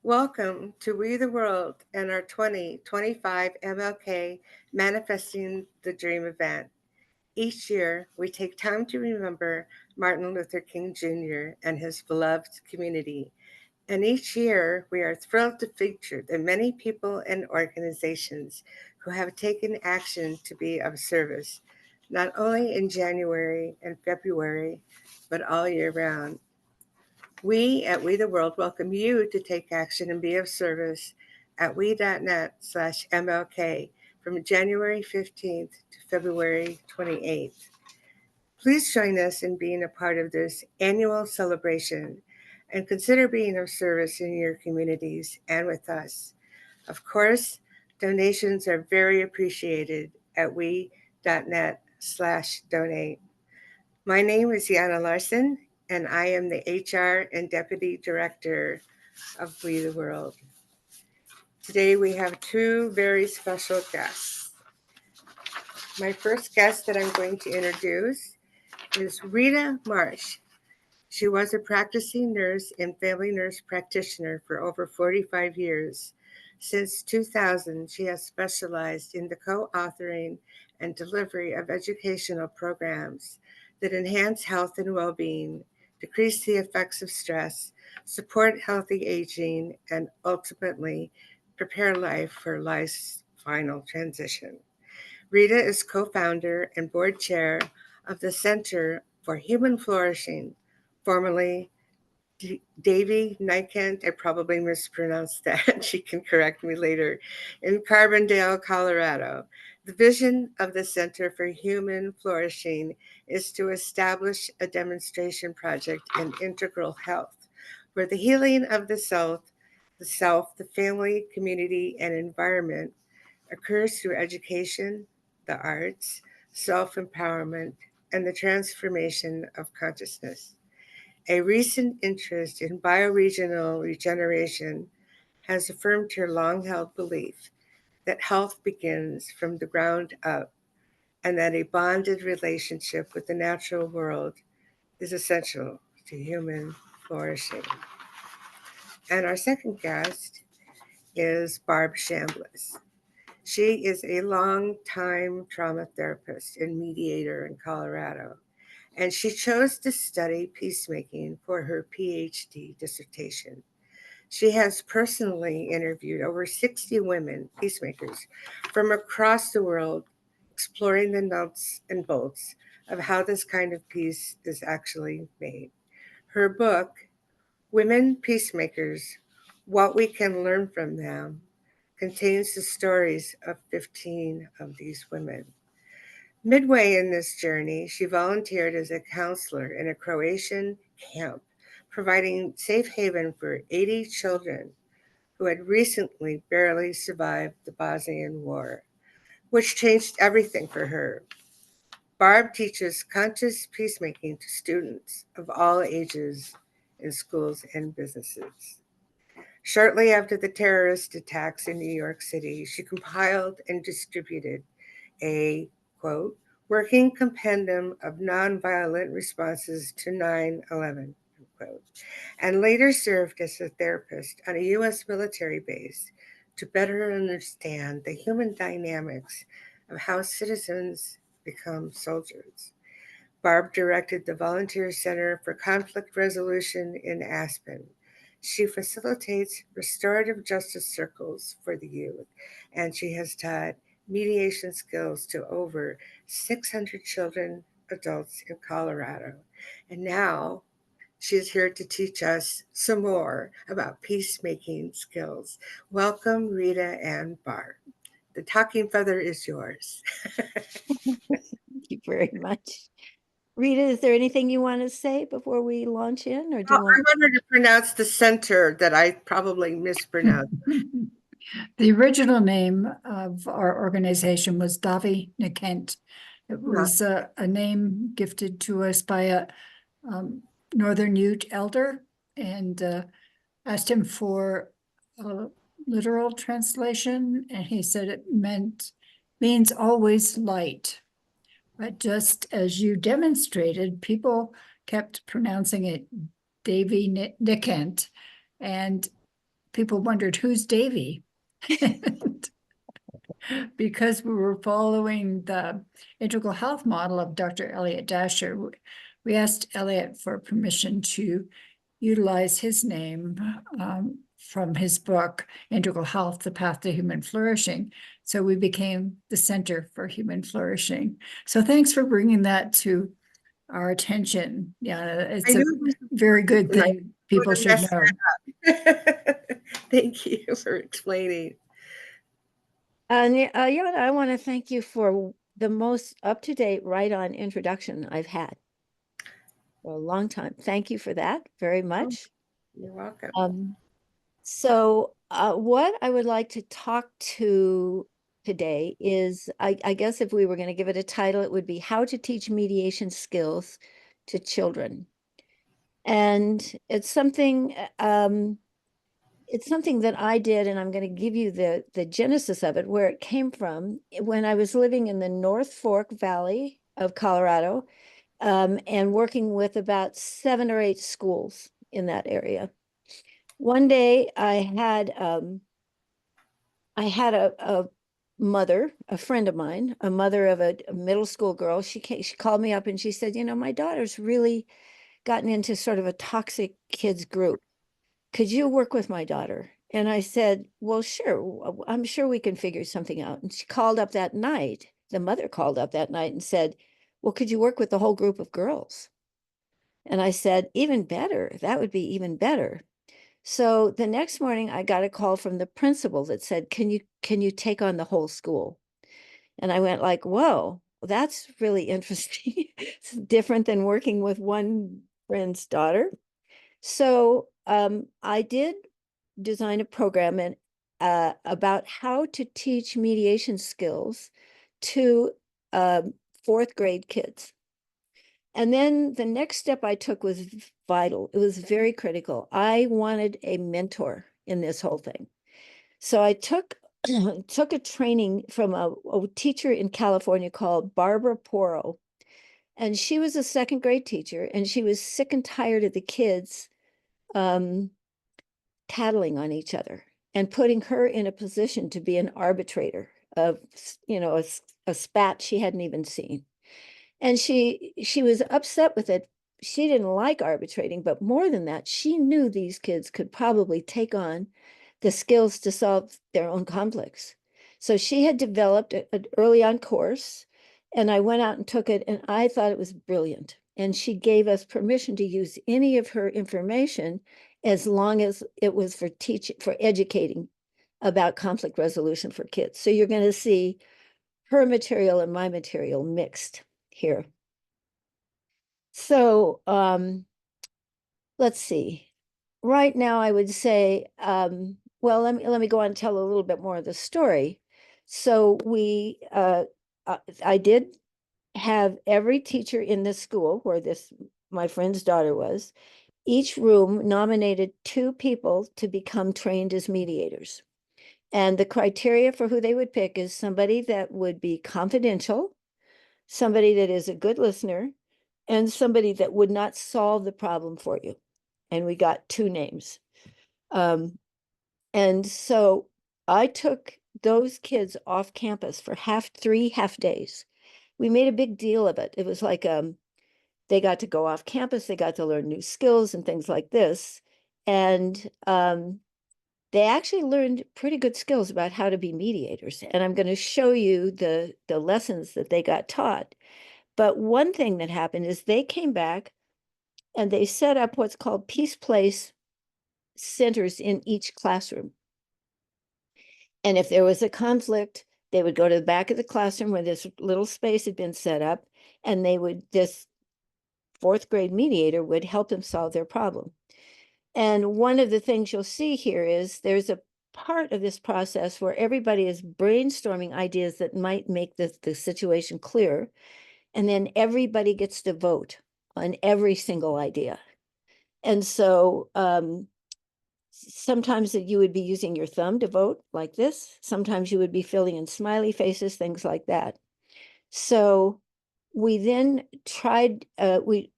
Welcome to We the World and our 2025 MLK Manifesting the Dream event. Each year, we take time to remember Martin Luther King Jr. and his beloved community. And each year, we are thrilled to feature the many people and organizations who have taken action to be of service, not only in January and February, but all year round. We at We the World welcome you to take action and be of service at we.net/MLK from January 15th to February 28th. Please join us in being a part of this annual celebration and consider being of service in your communities and with us. Of course, donations are very appreciated at we.net/donate. My name is Jana Larsen, and I am the HR and Deputy Director of We the World. Today we have two very special guests. My first guest that I'm going to introduce is Rita Marsh. She was a practicing nurse and family nurse practitioner for over 45 years. Since 2000, she has specialized in the co-authoring and delivery of educational programs that enhance health and well-being, decrease the effects of stress, support healthy aging, and ultimately prepare life for life's final transition. Rita is co-founder and board chair of the Center for Human Flourishing, formerly Davy Nikent, I probably mispronounced that. She can correct me later, in Carbondale, Colorado. The vision of the Center for Human Flourishing is to establish a demonstration project in integral health, where the healing of the self, the family, community, and environment occurs through education, the arts, self-empowerment, and the transformation of consciousness. A recent interest in bioregional regeneration has affirmed her long-held belief that health begins from the ground up and that a bonded relationship with the natural world is essential to human flourishing. And our second guest is Barbe Chambliss. She is a long-time trauma therapist and mediator in Colorado, and she chose to study peacemaking for her PhD dissertation. She has personally interviewed over 60 women peacemakers from across the world, exploring the nuts and bolts of how this kind of peace is actually made. Her book, Women Peacemakers: What We Can Learn from Them, contains the stories of 15 of these women. Midway in this journey, she volunteered as a counselor in a Croatian camp, providing safe haven for 80 children who had recently barely survived the Bosnian War, which changed everything for her. Barb teaches conscious peacemaking to students of all ages in schools and businesses. Shortly after the terrorist attacks in New York City, she compiled and distributed a, quote, working compendium of nonviolent responses to 9/11, unquote, and later served as a therapist on a U.S. military base to better understand the human dynamics of how citizens become soldiers. Barb directed the Volunteer Center for Conflict Resolution in Aspen. She facilitates restorative justice circles for the youth, and she has taught mediation skills to over 600 children, adults in Colorado. And now she's here to teach us some more about peacemaking skills. Welcome, Rita and Barb. The talking feather is yours. Thank you very much. Rita, is there anything you want to say before we launch in, or do you want? I wanted to pronounce the center that I probably mispronounced. The original name of our organization was Davy Nikent. It was a name gifted to us by a Northern Ute elder, and asked him for a literal translation, and he said it means always light. But just as you demonstrated, people kept pronouncing it Davy Nikent, and people wondered, who's Davy? Because we were following the integral health model of Dr. Elliot Dasher, we asked Elliot for permission to utilize his name from his book, Integral Health, The Path to Human Flourishing. So we became the Center for Human Flourishing. So thanks for bringing that to our attention. Yeah, it's a very good thing people should know. Thank you for explaining. Jana, I want to thank you for the most up-to-date, right-on introduction I've had for a long time. Thank you for that very much. You're welcome. So what I would like to talk to today is, I guess if we were going to give it a title, it would be How to Teach Mediation Skills to Children. And it's something that I did, and I'm going to give you the genesis of it, where it came from when I was living in the North Fork Valley of Colorado, and working with about 7 or 8 schools in that area. One day I had a mother, a friend of mine, a mother of a middle school girl. She called me up and she said, my daughter's really gotten into sort of a toxic kids group. Could you work with my daughter? And I said, well, sure. I'm sure we can figure something out. And she called up that night. The mother called up that night and said, well, could you work with the whole group of girls? And I said, even better. That would be even better. So the next morning I got a call from the principal that said, can you take on the whole school? And I went like, whoa, that's really interesting. It's different than working with one friend's daughter. So I did design a program about how to teach mediation skills to 4th grade kids. And then the next step I took was vital. It was very critical. I wanted a mentor in this whole thing. So I took a training from a teacher in California called Barbe Chambliss. And she was a 2nd grade teacher, and she was sick and tired of the kids tattling on each other, and putting her in a position to be an arbitrator of, a spat she hadn't even seen. And she was upset with it. She didn't like arbitrating, but more than that, she knew these kids could probably take on the skills to solve their own conflicts. So she had developed an early on course, and I went out and took it, and I thought it was brilliant. And she gave us permission to use any of her information as long as it was for educating about conflict resolution for kids. So you're going to see her material and my material mixed here. So let's see. Right now, I would say, well, let me go on and tell a little bit more of the story. So I did have every teacher in this school where my friend's daughter was, each room nominated 2 people to become trained as mediators. And the criteria for who they would pick is somebody that would be confidential, somebody that is a good listener, and somebody that would not solve the problem for you. And we got 2 names. And so I took those kids off campus for 3 half days. We made a big deal of it. It was like they got to go off campus, they got to learn new skills and things like this. And they actually learned pretty good skills about how to be mediators. And I'm going to show you the lessons that they got taught. But one thing that happened is they came back and they set up what's called Peace Place centers in each classroom. And if there was a conflict, they would go to the back of the classroom where this little space had been set up, and this 4th grade mediator would help them solve their problem. And one of the things you'll see here is there's a part of this process where everybody is brainstorming ideas that might make the situation clearer. And then everybody gets to vote on every single idea. And so sometimes you would be using your thumb to vote like this. Sometimes you would be filling in smiley faces, things like that. So we then tried, we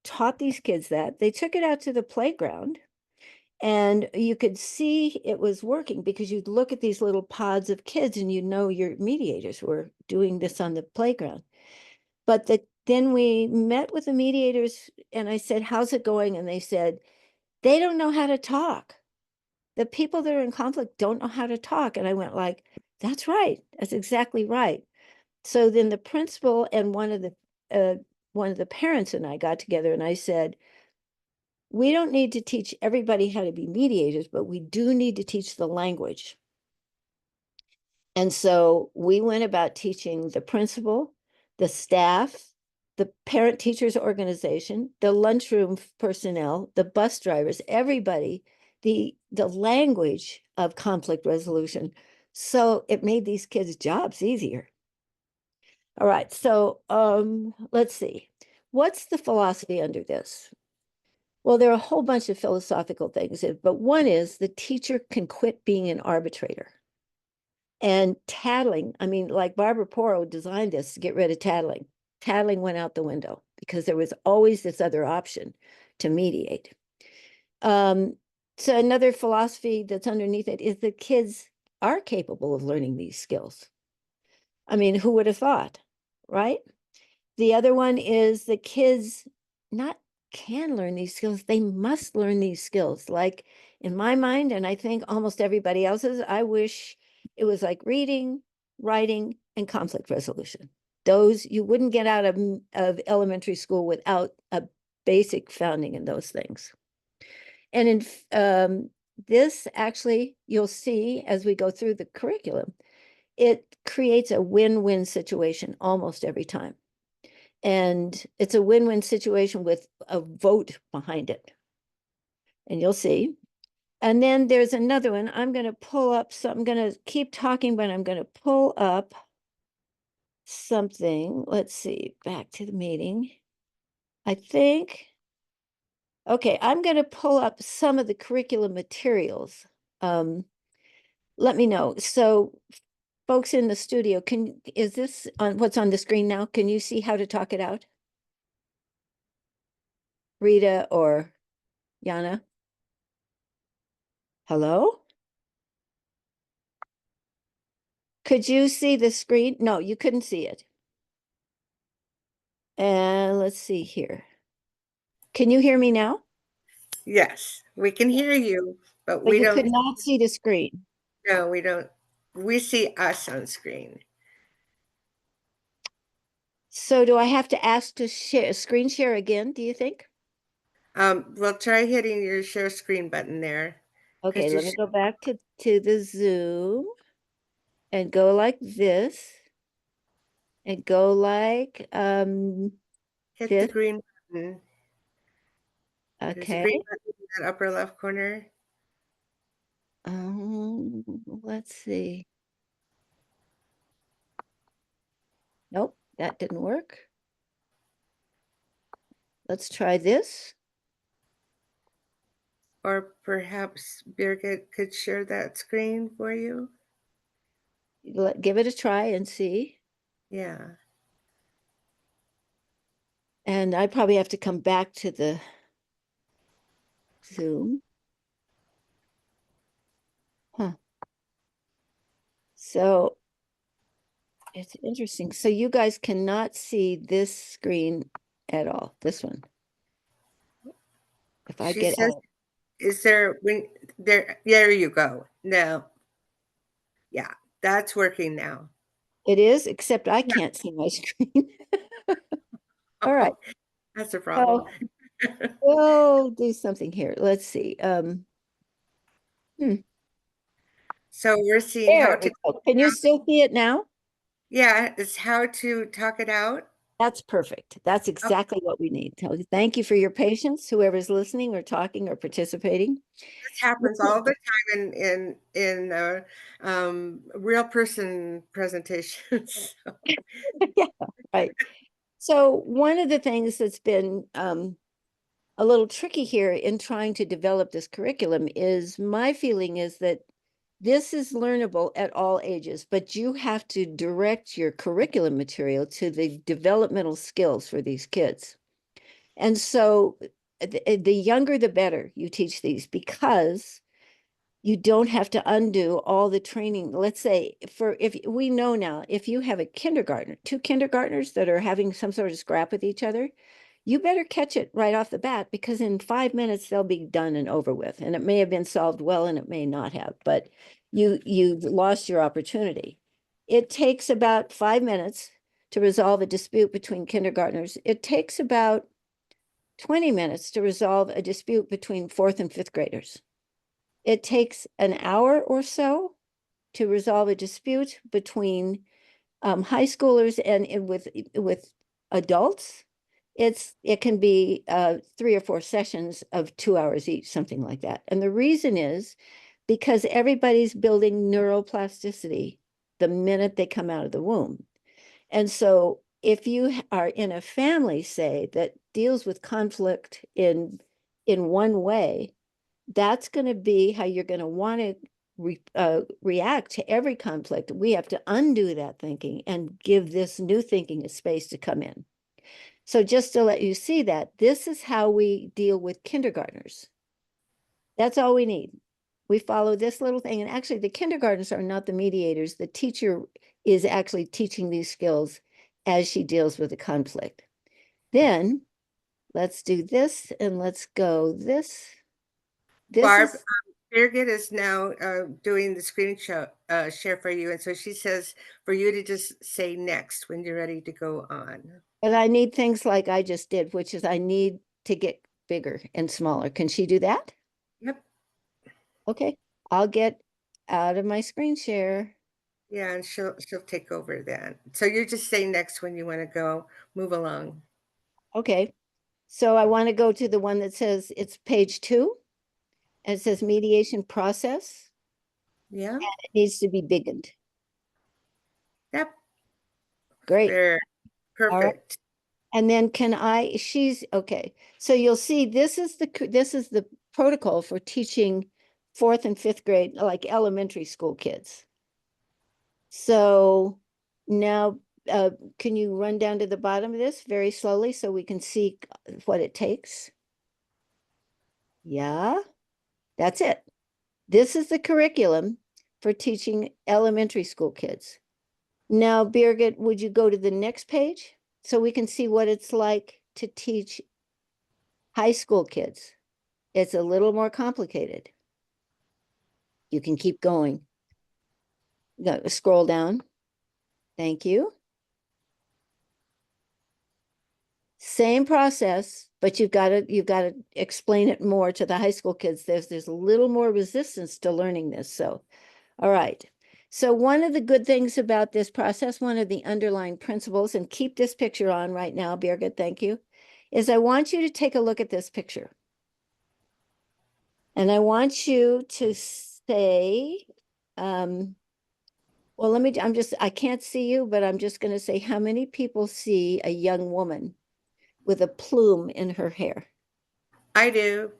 taught these kids that. They took it out to the playground And you could see it was working because you'd look at these little pods of kids and you know your mediators were doing this on the playground. But then we met with the mediators and I said, how's it going? And they said, they don't know how to talk. The people that are in conflict don't know how to talk. And I went like, that's right. That's exactly right. So then the principal and one of the parents and I got together and I said, we don't need to teach everybody how to be mediators, but we do need to teach the language. And so we went about teaching the principal, the staff, the parent teachers organization, the lunchroom personnel, the bus drivers, everybody, the language of conflict resolution. So it made these kids' jobs easier. All right, so let's see. What's the philosophy under this? Well, there are a whole bunch of philosophical things, but one is the teacher can quit being an arbitrator. And tattling, I mean, like Barbara Poro designed this to get rid of tattling. Tattling went out the window because there was always this other option to mediate. So another philosophy that's underneath it is that kids are capable of learning these skills. I mean, who would have thought, right? The other one is the kids not can learn these skills, they must learn these skills. Like in my mind, and I think almost everybody else's, I wish it was like reading, writing, and conflict resolution. Those, you wouldn't get out of elementary school without a basic founding in those things. And in this, actually, you'll see as we go through the curriculum, it creates a win-win situation almost every time. And it's a win-win situation with a vote behind it. And you'll see. And then there's another one. I'm going to pull up some, I'm going to keep talking, but I'm going to pull up something. Let's see, back to the meeting. I think, okay, I'm going to pull up some of the curriculum materials. Let me know. So folks in the studio, is this on what's on the screen now? Can you see how to talk it out? Rita or Jana? Hello? Could you see the screen? No, you couldn't see it. And let's see here. Can you hear me now? Yes, we can hear you, but But we you don't. could not see the screen. No, we don't. We see us on screen. So do I have to ask to share screen share again, do you think? Well, try hitting your share screen button there. Okay, you let me go back to the Zoom and go like this and go like hit the this. green button. There's a Okay. green button in that upper left corner. Let's see. Nope, that didn't work. Let's try this. Or perhaps Birgit could share that screen for you. Give it a try and see. Yeah. And I probably have to come back to the Zoom. Huh. So it's interesting. So you guys cannot see this screen at all, this one. If I She get says, out. is there when there you go. No. Yeah, that's working now. It is, except I can't see my screen. All right. That's a problem. We'll do something here. Let's see. So we're seeing how There to, we go. Can you still see it now? yeah, it's how to talk it out. That's perfect. That's exactly what we need. Thank you for your patience, whoever's listening or talking or participating. This happens all the time in real person presentations. Yeah, right. So one of the things that's been a little tricky here in trying to develop this curriculum is my feeling is that this is learnable at all ages, but you have to direct your curriculum material to the developmental skills for these kids. And so the younger, the better you teach these, because you don't have to undo all the training. Let's say if we know now, if you have a kindergartner, two kindergartners that are having some sort of scrap with each other, you better catch it right off the bat, because in 5 minutes they'll be done and over with. And it may have been solved well, and it may not have, but you've lost your opportunity. It takes about 5 minutes to resolve a dispute between kindergartners. It takes about 20 minutes to resolve a dispute between 4th and 5th graders. It takes an hour or so to resolve a dispute between high schoolers and with adults. It can be 3 or 4 sessions of 2 hours each, something like that. And the reason is because everybody's building neuroplasticity the minute they come out of the womb. And so if you are in a family, say, that deals with conflict in one way, that's going to be how you're going to want to react to every conflict. We have to undo that thinking and give this new thinking a space to come in. So just to let you see that, this is how we deal with kindergartners. That's all we need. We follow this little thing. And actually, the kindergartners are not the mediators. The teacher is actually teaching these skills as she deals with the conflict. Then let's do this, and let's go this. Barb, Birgit is now doing the screen share for you. And so she says for you to just say next when you're ready to go on. And I need things like I just did, which is I need to get bigger and smaller. Can she do that? Yep. Okay, I'll get out of my screen share. Yeah, and she'll take over then. So you're just saying next when you want to go, move along. Okay, so I want to go to the one that says it's page 2. And it says mediation process. Yeah. And it needs to be biggened. Yep. Great. There. Perfect. All right. And then okay. So you'll see this is the protocol for teaching 4th and 5th grade, like elementary school kids. So now, can you run down to the bottom of this very slowly so we can see what it takes? Yeah, that's it. This is the curriculum for teaching elementary school kids. Now, Birgit, would you go to the next page so we can see what it's like to teach high school kids? It's a little more complicated. You can keep going. Scroll down. Thank you. Same process, but you've got to explain it more to the high school kids. There's a little more resistance to learning this. So, all right. So one of the good things about this process, one of the underlying principles, and keep this picture on right now, Birgit, thank you, is I want you to take a look at this picture. And I want you to say, well, I can't see you, but I'm just going to say how many people see a young woman with a plume in her hair? I do.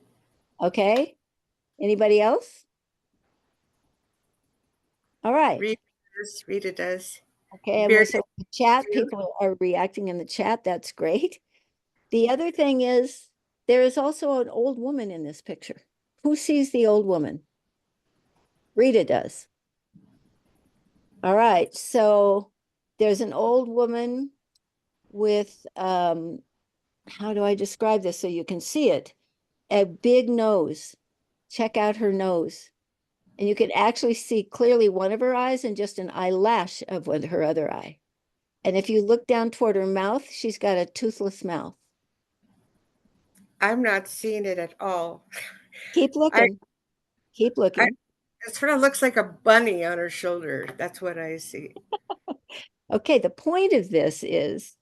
Okay. Anybody else? All right. Rita does. Okay, and so the chat, people are reacting in the chat. That's great. The other thing is there is also an old woman in this picture. Who sees the old woman? Rita does. All right, so there's an old woman with, how do I describe this so you can see it? A big nose. Check out her nose. And you can actually see clearly one of her eyes and just an eyelash of her other eye. And if you look down toward her mouth, she's got a toothless mouth. I'm not seeing it at all. Keep looking. Keep looking. It sort of looks like a bunny on her shoulder. That's what I see. Okay, the point of this is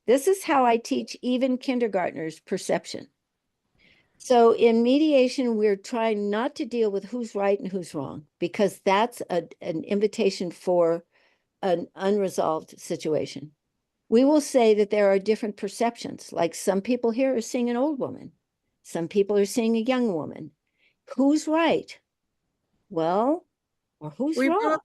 how I teach even kindergartners perception. So in mediation, we're trying not to deal with who's right and who's wrong, because that's an invitation for an unresolved situation. We will say that there are different perceptions, like some people here are seeing an old woman. Some people are seeing a young woman. Who's right? Well, or who's wrong?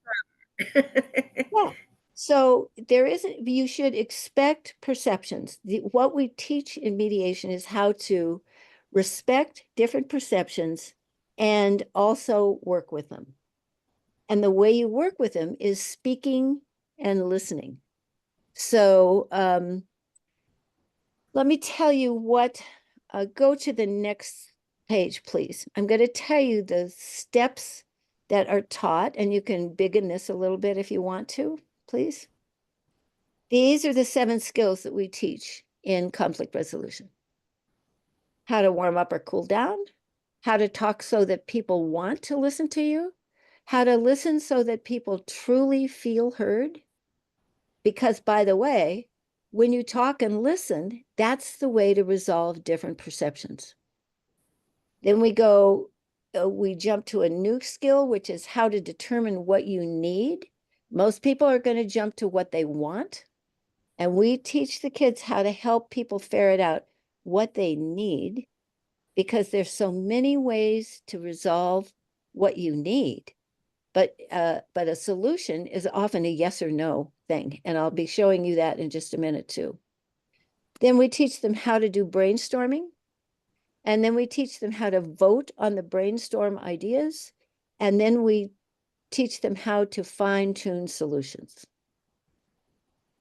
Yeah. So you should expect perceptions. What we teach in mediation is how to respect different perceptions, and also work with them. And the way you work with them is speaking and listening. So let me tell you what, go to the next page, please. I'm going to tell you the steps that are taught, and you can biggen this a little bit if you want to, please. These are the 7 skills that we teach in conflict resolution. How to warm up or cool down, how to talk so that people want to listen to you, how to listen so that people truly feel heard. Because, by the way, when you talk and listen, that's the way to resolve different perceptions. Then we jump to a new skill, which is how to determine what you need. Most people are going to jump to what they want. And we teach the kids how to help people ferret out what they need, because there's so many ways to resolve what you need. But a solution is often a yes or no thing. And I'll be showing you that in just a minute too. Then we teach them how to do brainstorming. And then we teach them how to vote on the brainstorm ideas. And then we teach them how to fine-tune solutions.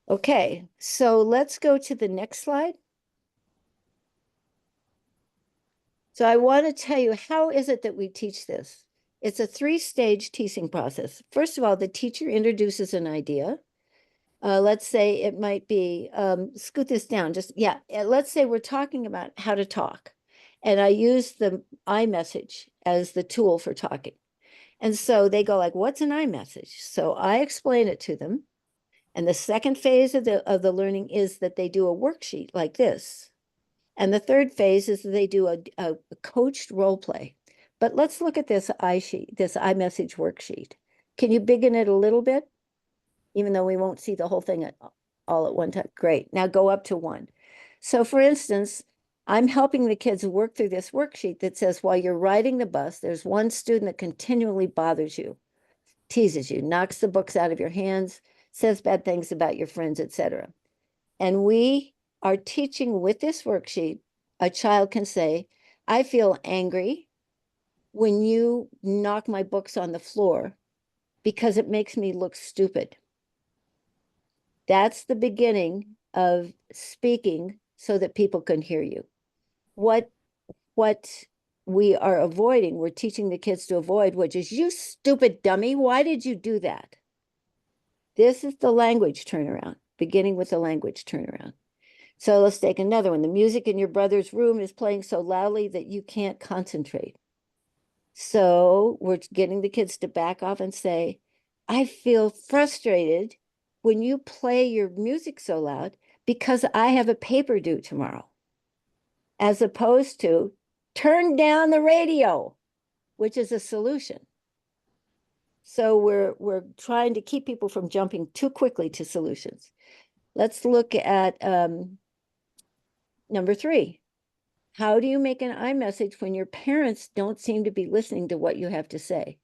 Okay, so let's go to the next slide. So I want to tell you, how is it that we teach this? It's a 3-stage teaching process. First of all, the teacher introduces an idea. Let's say it might be, scoot this down, let's say we're talking about how to talk. And I use the iMessage as the tool for talking. And so they go like, what's an iMessage? So I explain it to them. And the second phase of the learning is that they do a worksheet like this. And the third phase is that they do a coached role play. But let's look at this iMessage worksheet. Can you biggen it a little bit? Even though we won't see the whole thing all at one time. Great. Now go up to 1. So for instance, I'm helping the kids work through this worksheet that says, while you're riding the bus, there's one student that continually bothers you, teases you, knocks the books out of your hands, says bad things about your friends, etc. And we are teaching with this worksheet, a child can say, I feel angry when you knock my books on the floor because it makes me look stupid. That's the beginning of speaking so that people can hear you. What we are avoiding, we're teaching the kids to avoid, which is, you stupid dummy, why did you do that? This is the language turnaround, beginning with the language turnaround. So let's take another one. The music in your brother's room is playing so loudly that you can't concentrate. So we're getting the kids to back off and say, I feel frustrated when you play your music so loud because I have a paper due tomorrow. As opposed to, turn down the radio, which is a solution. So we're trying to keep people from jumping too quickly to solutions. Let's look at number 3. How do you make an iMessage when your parents don't seem to be listening to what you have to say?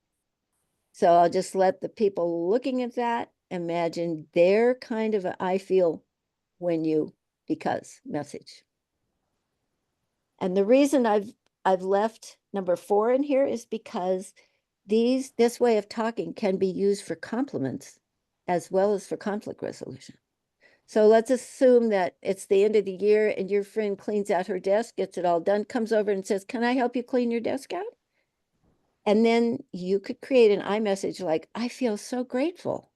So I'll just let the people looking at that imagine their kind of a I feel when you, because message. And the reason I've left number 4 in here is because this way of talking can be used for compliments as well as for conflict resolution. So let's assume that it's the end of the year and your friend cleans out her desk, gets it all done, comes over and says, can I help you clean your desk out? And then you could create an iMessage like, I feel so grateful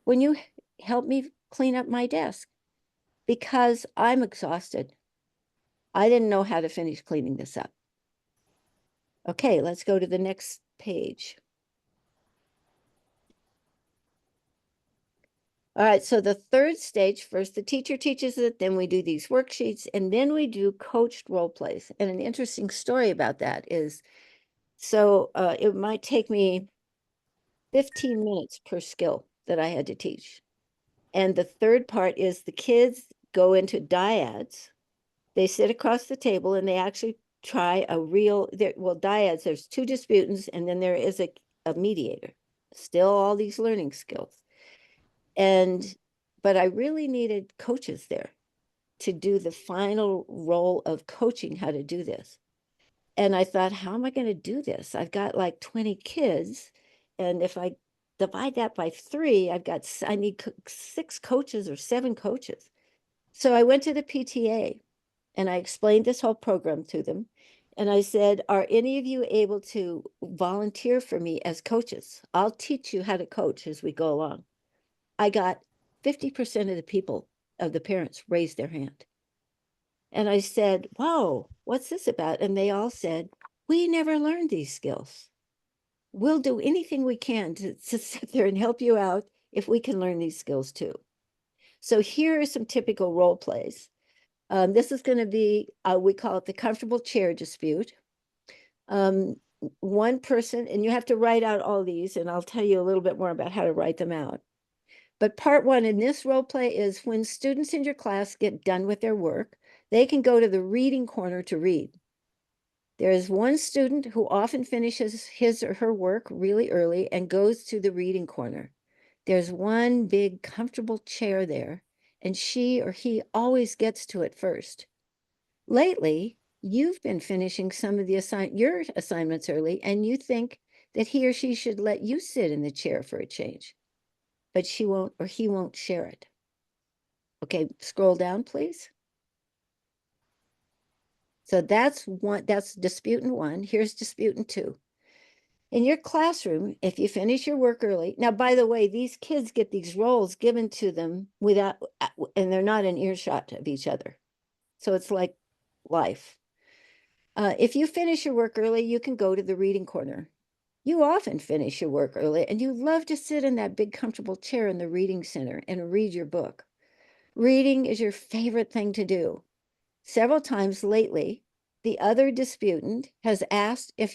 when you help me clean up my desk because I'm exhausted. I didn't know how to finish cleaning this up. Okay, let's go to the next page. All right, so the third stage, first the teacher teaches it, then we do these worksheets, and then we do coached role plays. And an interesting story about that is, so it might take me 15 minutes per skill that I had to teach. And the third part is the kids go into dyads. They sit across the table and they actually try a real, dyads, there's 2 disputants, and then there is a mediator. Still all these learning skills. But I really needed coaches there to do the final role of coaching how to do this. And I thought, how am I going to do this? I've got like 20 kids. And if I divide that by 3, I need 6 coaches or 7 coaches. So I went to the PTA and I explained this whole program to them. And I said, are any of you able to volunteer for me as coaches? I'll teach you how to coach as we go along. I got 50% of the people, of the parents, raised their hand. And I said, whoa, what's this about? And they all said, we never learned these skills. We'll do anything we can to sit there and help you out if we can learn these skills too. So here are some typical role plays. This is going to be, we call it the comfortable chair dispute. One person, and you have to write out all these, and I'll tell you a little bit more about how to write them out. But part 1 in this role play is when students in your class get done with their work, they can go to the reading corner to read. There is one student who often finishes his or her work really early and goes to the reading corner. There's one big comfortable chair there, and she or he always gets to it first. Lately, you've been finishing some of your assignments early, and you think that he or she should let you sit in the chair for a change, but she won't or he won't share it. Okay, scroll down, please. So that's disputant 1. Here's disputant 2. In your classroom, if you finish your work early, now, by the way, these kids get these roles given to them and they're not in earshot of each other. So it's like life. If you finish your work early, you can go to the reading corner. You often finish your work early and you love to sit in that big comfortable chair in the reading center and read your book. Reading is your favorite thing to do. Several times lately, the other disputant has asked if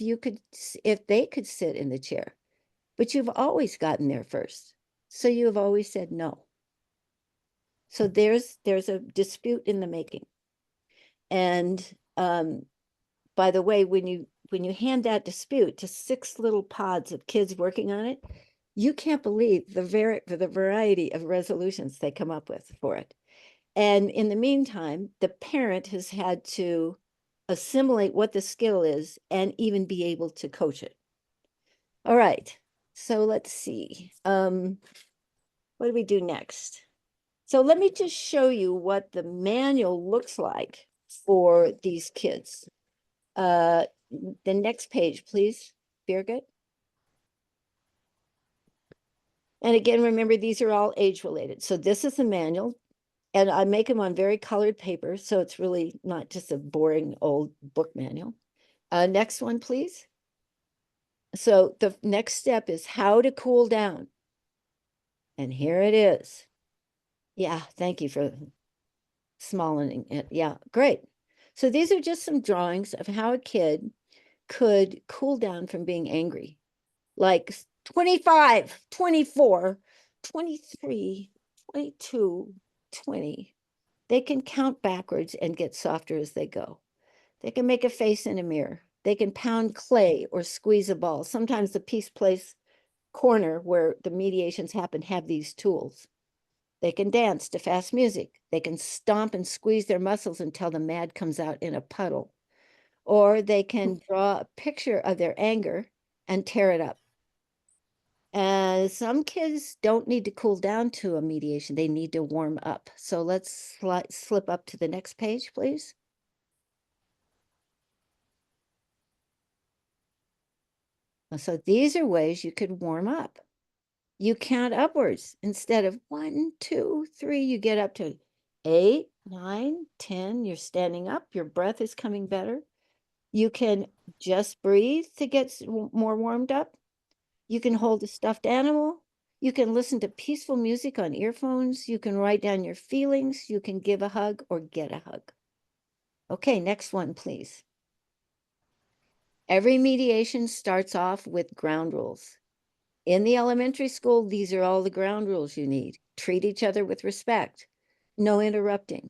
they could sit in the chair, but you've always gotten there first. So you have always said no. So there's a dispute in the making. And by the way, when you hand that dispute to 6 little pods of kids working on it, you can't believe the variety of resolutions they come up with for it. And in the meantime, the parent has had to assimilate what the skill is and even be able to coach it. All right, so let's see. What do we do next? So let me just show you what the manual looks like for these kids. The next page, please, Birgit. And again, remember, these are all age related. So this is the manual. And I make them on very colored paper, so it's really not just a boring old book manual. Next one, please. So the next step is how to cool down. And here it is. Yeah, thank you for smalling it. Yeah, great. So these are just some drawings of how a kid could cool down from being angry. Like 25, 24, 23, 22, 20. They can count backwards and get softer as they go. They can make a face in a mirror. They can pound clay or squeeze a ball. Sometimes the Peace Place corner where the mediations happen have these tools. They can dance to fast music. They can stomp and squeeze their muscles until the mad comes out in a puddle. Or they can draw a picture of their anger and tear it up. And some kids don't need to cool down to a mediation. They need to warm up. So let's slip up to the next page, please. So these are ways you could warm up. You count upwards. Instead of 1, 2, 3, you get up to 8, 9, 10. You're standing up. Your breath is coming better. You can just breathe to get more warmed up. You can hold a stuffed animal. You can listen to peaceful music on earphones. You can write down your feelings. You can give a hug or get a hug. Okay, next one, please. Every mediation starts off with ground rules. In the elementary school, these are all the ground rules you need. Treat each other with respect. No interrupting.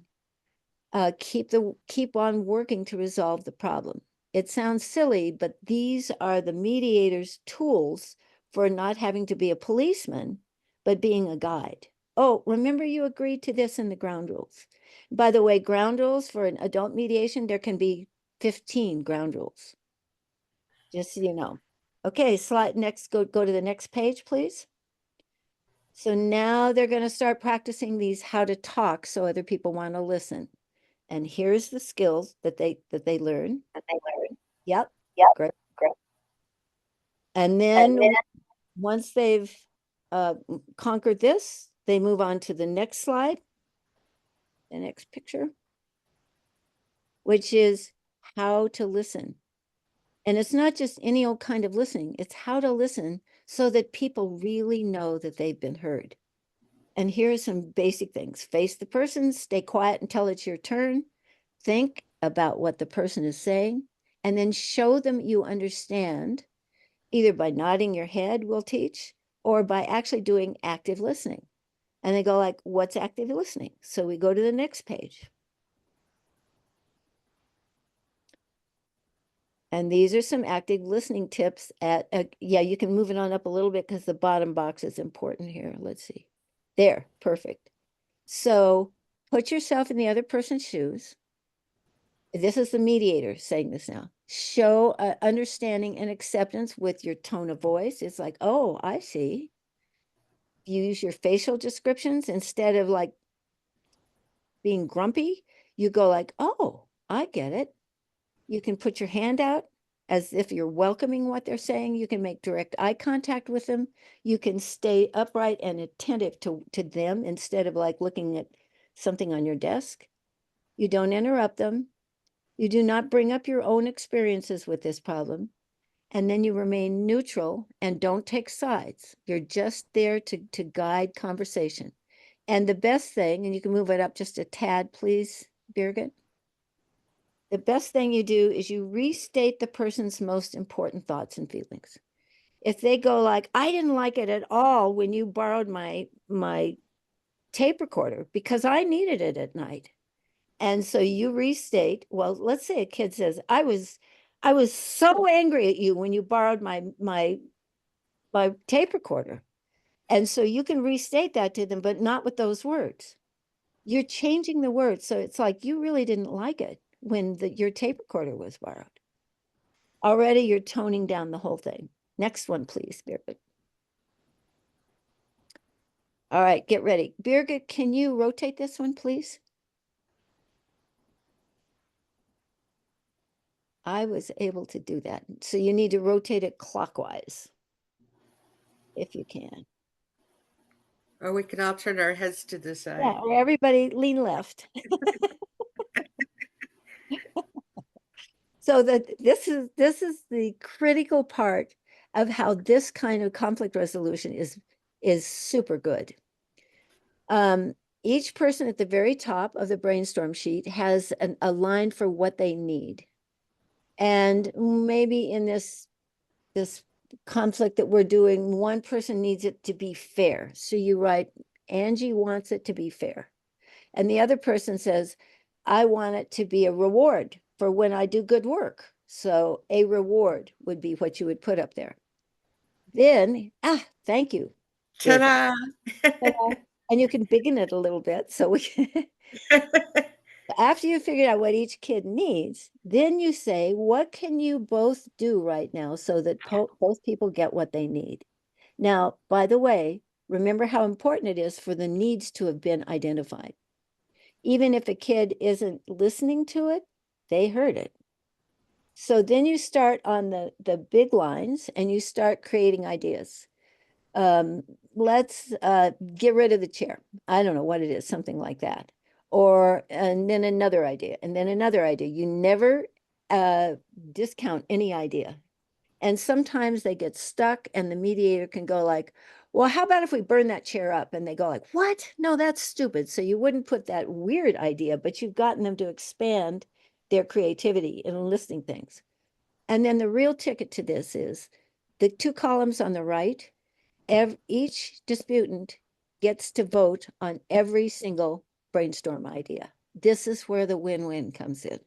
Keep on working to resolve the problem. It sounds silly, but these are the mediator's tools for not having to be a policeman, but being a guide. Oh, remember you agreed to this in the ground rules. By the way, ground rules for an adult mediation, there can be 15 ground rules. just so you know. Okay, slide next, go to the next page, please. So now they're going to start practicing these how to talk so other people want to listen. And here's the skills that they learn. Yep. Great. And then once they've conquered this, they move on to the next slide, the next picture, which is how to listen. And it's not just any old kind of listening, it's how to listen so that people really know that they've been heard. And here's some basic things. Face the person, stay quiet until it's your turn. Think about what the person is saying, and then show them you understand, either by nodding your head, we'll teach, or by actually doing active listening. And they go like, what's active listening? So we go to the next page. And these are some active listening tips yeah, you can move it on up a little bit because the bottom box is important here. Let's see. There, perfect. So put yourself in the other person's shoes. This is the mediator saying this now. Show understanding and acceptance with your tone of voice. It's like, oh, I see. Use your facial descriptions instead of like being grumpy. You go like, oh, I get it. You can put your hand out as if you're welcoming what they're saying. You can make direct eye contact with them. You can stay upright and attentive to them instead of like looking at something on your desk. You don't interrupt them. You do not bring up your own experiences with this problem. And then you remain neutral and don't take sides. You're just there to guide conversation. And the best thing, and you can move it up just a tad, please, Birgit. The best thing you do is you restate the person's most important thoughts and feelings. If they go like, I didn't like it at all when you borrowed my tape recorder because I needed it at night. And so you restate, well, let's say a kid says, I was so angry at you when you borrowed my tape recorder. And so you can restate that to them, but not with those words. You're changing the words. So it's like, you really didn't like it when your tape recorder was borrowed. Already you're toning down the whole thing. Next one, please, Birgit. All right, get ready. Birgit, can you rotate this one, please? I was able to do that. So you need to rotate it clockwise, if you can. Or we can all turn our heads to the side. Yeah, or everybody lean left. So this is the critical part of how this kind of conflict resolution is super good. Each person at the very top of the brainstorm sheet has a line for what they need. And maybe in this conflict that we're doing, one person needs it to be fair. So you write, Angie wants it to be fair. And the other person says, I want it to be a reward for when I do good work. So a reward would be what you would put up there. Then, thank you. Ta-da! And you can biggin it a little bit. So we can after you figured out what each kid needs, then you say, what can you both do right now so that both people get what they need? Now, by the way, remember how important it is for the needs to have been identified. Even if a kid isn't listening to it, they heard it. So then you start on the big lines and you start creating ideas. Let's get rid of the chair. I don't know what it is, something like that. And then another idea, and then another idea. You never discount any idea. And sometimes they get stuck and the mediator can go like, well, how about if we burn that chair up? And they go like, what? No, that's stupid. So you wouldn't put that weird idea, but you've gotten them to expand their creativity in listing things. And then the real ticket to this is the two columns on the right. Each disputant gets to vote on every single brainstorm idea. This is where the win-win comes in.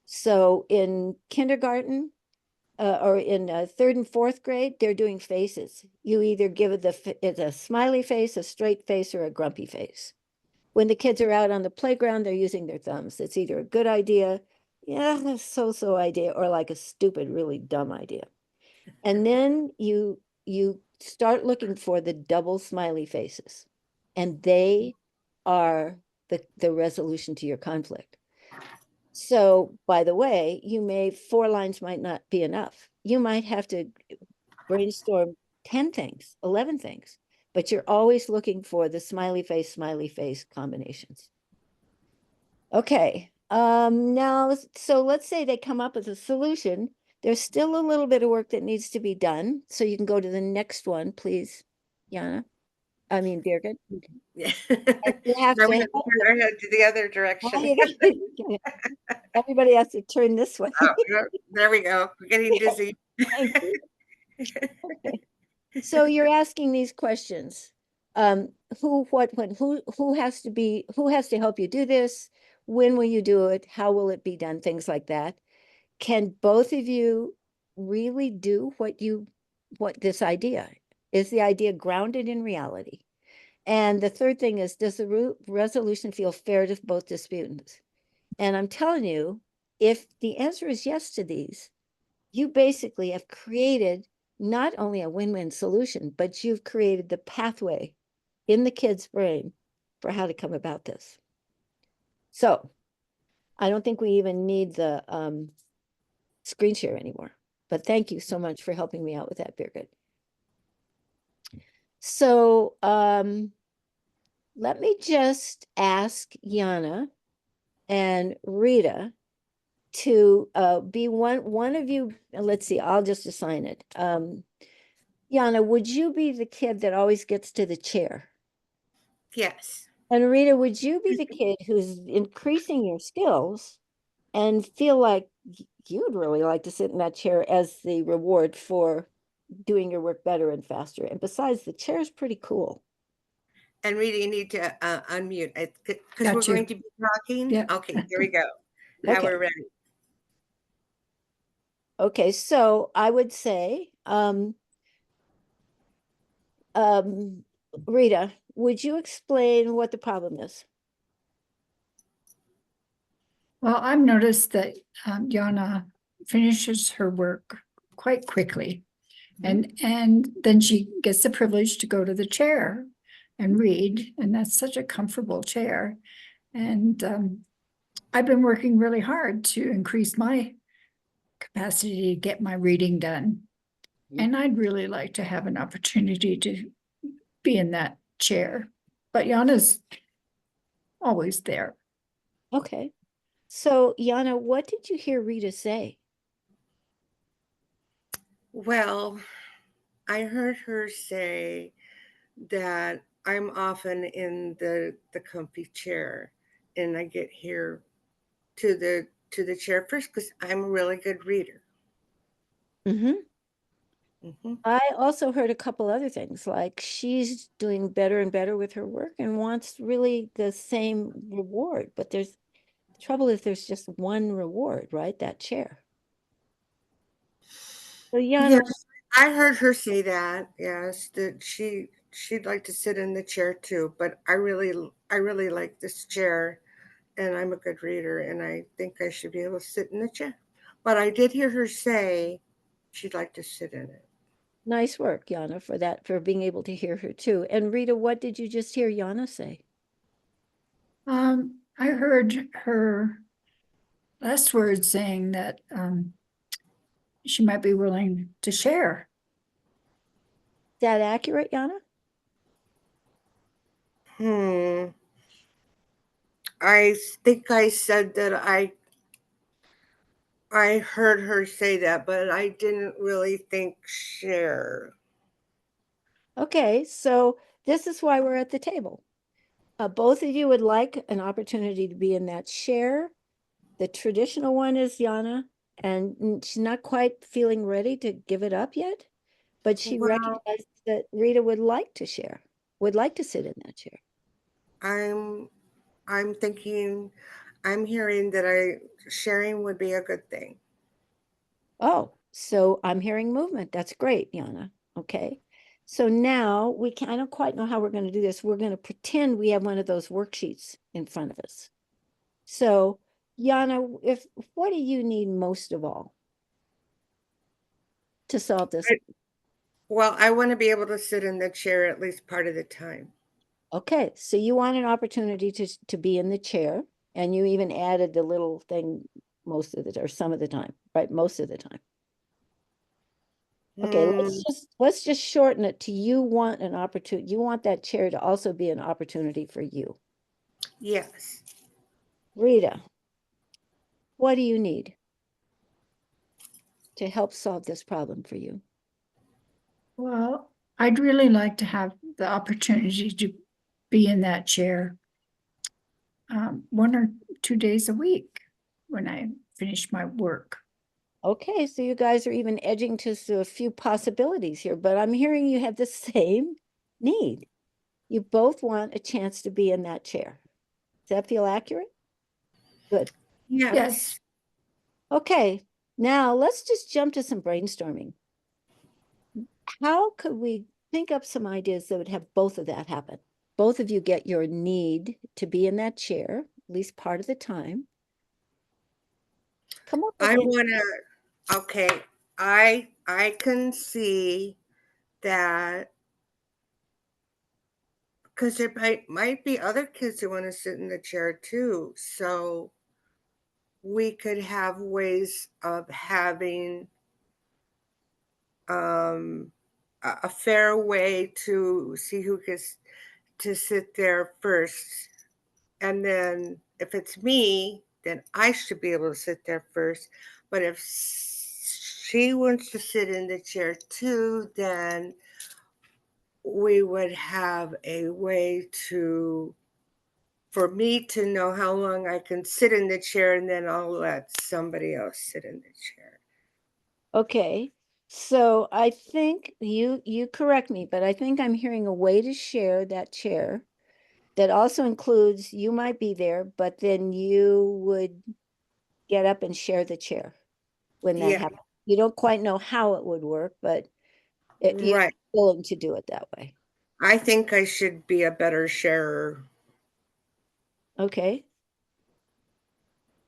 So in kindergarten, or in third and fourth grade, they're doing faces. You either give it it's a smiley face, a straight face, or a grumpy face. When the kids are out on the playground, they're using their thumbs. It's either a good idea yeah, so-so idea, or like a stupid, really dumb idea. And then you start looking for the double smiley faces, and they are the resolution to your conflict. So, by the way, 4 lines might not be enough. You might have to brainstorm 10 things, 11 things, but you're always looking for the smiley face combinations. Okay. Now, so let's say they come up with a solution. There's still a little bit of work that needs to be done. So you can go to the next one, please, Jana. I mean, Birgit. Yeah. You have Now to we help have to turn our head to the other direction. Everybody has to turn this way. Oh, there we go. We're getting dizzy. Thank you. Okay. So you're asking these questions. Who, what, when, who has to help you do this? When will you do it? How will it be done? Things like that. Can both of you really do what this idea? Is the idea grounded in reality? And the third thing is, does the resolution feel fair to both disputants? And I'm telling you, if the answer is yes to these, you basically have created not only a win-win solution, but you've created the pathway in the kid's brain for how to come about this. So I don't think we even need the screen share anymore, but thank you so much for helping me out with that, Birgit. So let me just ask Jana and Rita to be one of you. Let's see, I'll just assign it. Jana, would you be the kid that always gets to the chair? Yes. And Rita, would you be the kid who's increasing your skills and feel like you'd really like to sit in that chair as the reward for doing your work better and faster? And besides, the chair is pretty cool. And Rita, you need to unmute because we're Got you. going to be talking. Yeah. Okay, there we go. Now Okay. we're ready. Okay, so I would say, Rita, would you explain what the problem is? Well, I've noticed that Jana finishes her work quite quickly. And then she gets the privilege to go to the chair and read, and that's such a comfortable chair. And I've been working really hard to increase my capacity to get my reading done. And I'd really like to have an opportunity to be in that chair. But Jana's always there. Okay. So, Jana, what did you hear Rita say? Well, I heard her say that I'm often in the comfy chair, and I get here to the chair first because I'm a really good reader. Mm-hmm. Mm-hmm. I also heard a couple other things, like she's doing better and better with her work and wants really the same reward. But the trouble is there's just one reward, right? That chair. So, Jana, Yes, I heard her say that. Yes, that she'd like to sit in the chair too. But I really like this chair, and I'm a good reader, and I think I should be able to sit in the chair. But I did hear her say she'd like to sit in it. nice work, Jana, for being able to hear her too. And Rita, what did you just hear Jana say? I heard her last word saying that she might be willing to share. Is that accurate, Jana? I think I said that I heard her say that, but I didn't really think share. Okay, so this is why we're at the table. Both of you would like an opportunity to be in that share. The traditional one is Jana, and she's not quite feeling ready to give it up yet, but she Well, recognized that Rita would like to share, would like to sit in that chair. I'm thinking, I'm hearing that sharing would be a good thing. Oh, so I'm hearing movement. That's great, Jana. Okay. So now I don't quite know how we're going to do this. We're going to pretend we have one of those worksheets in front of us. So Jana, what do you need most of all to solve this? Well, I want to be able to sit in the chair at least part of the time. Okay, so you want an opportunity to be in the chair, and you even added the little thing most of the or some of the time, right? Most of the time. Okay, let's just shorten it to you want an opportunity. You want that chair to also be an opportunity for you. Yes. Rita, what do you need to help solve this problem for you? Well, I'd really like to have the opportunity to be in that chair 1 or 2 days a week when I finish my work. Okay, so you guys are even edging to a few possibilities here, but I'm hearing you have the same need. You both want a chance to be in that chair. Does that feel accurate? Good. Yes. Okay, now let's just jump to some brainstorming. How could we think up some ideas that would have both of that happen? Both of you get your need to be in that chair, at least part of the time. Come up with I want to, okay, I can see that because there might be other kids who want to sit in the chair too. So we could have ways of having a fair way to see who gets to sit there first. And then if it's me, then I should be able to sit there first. But if she wants to sit in the chair too, then we would have a way for me to know how long I can sit in the chair, and then I'll let somebody else sit in the chair. Okay, so I think you correct me, but I think I'm hearing a way to share that chair that also includes you might be there, but then you would get up and share the chair when that Yeah, happens. You don't quite know how it would work, but you're right. willing to do it that way. I think I should be a better sharer. Okay.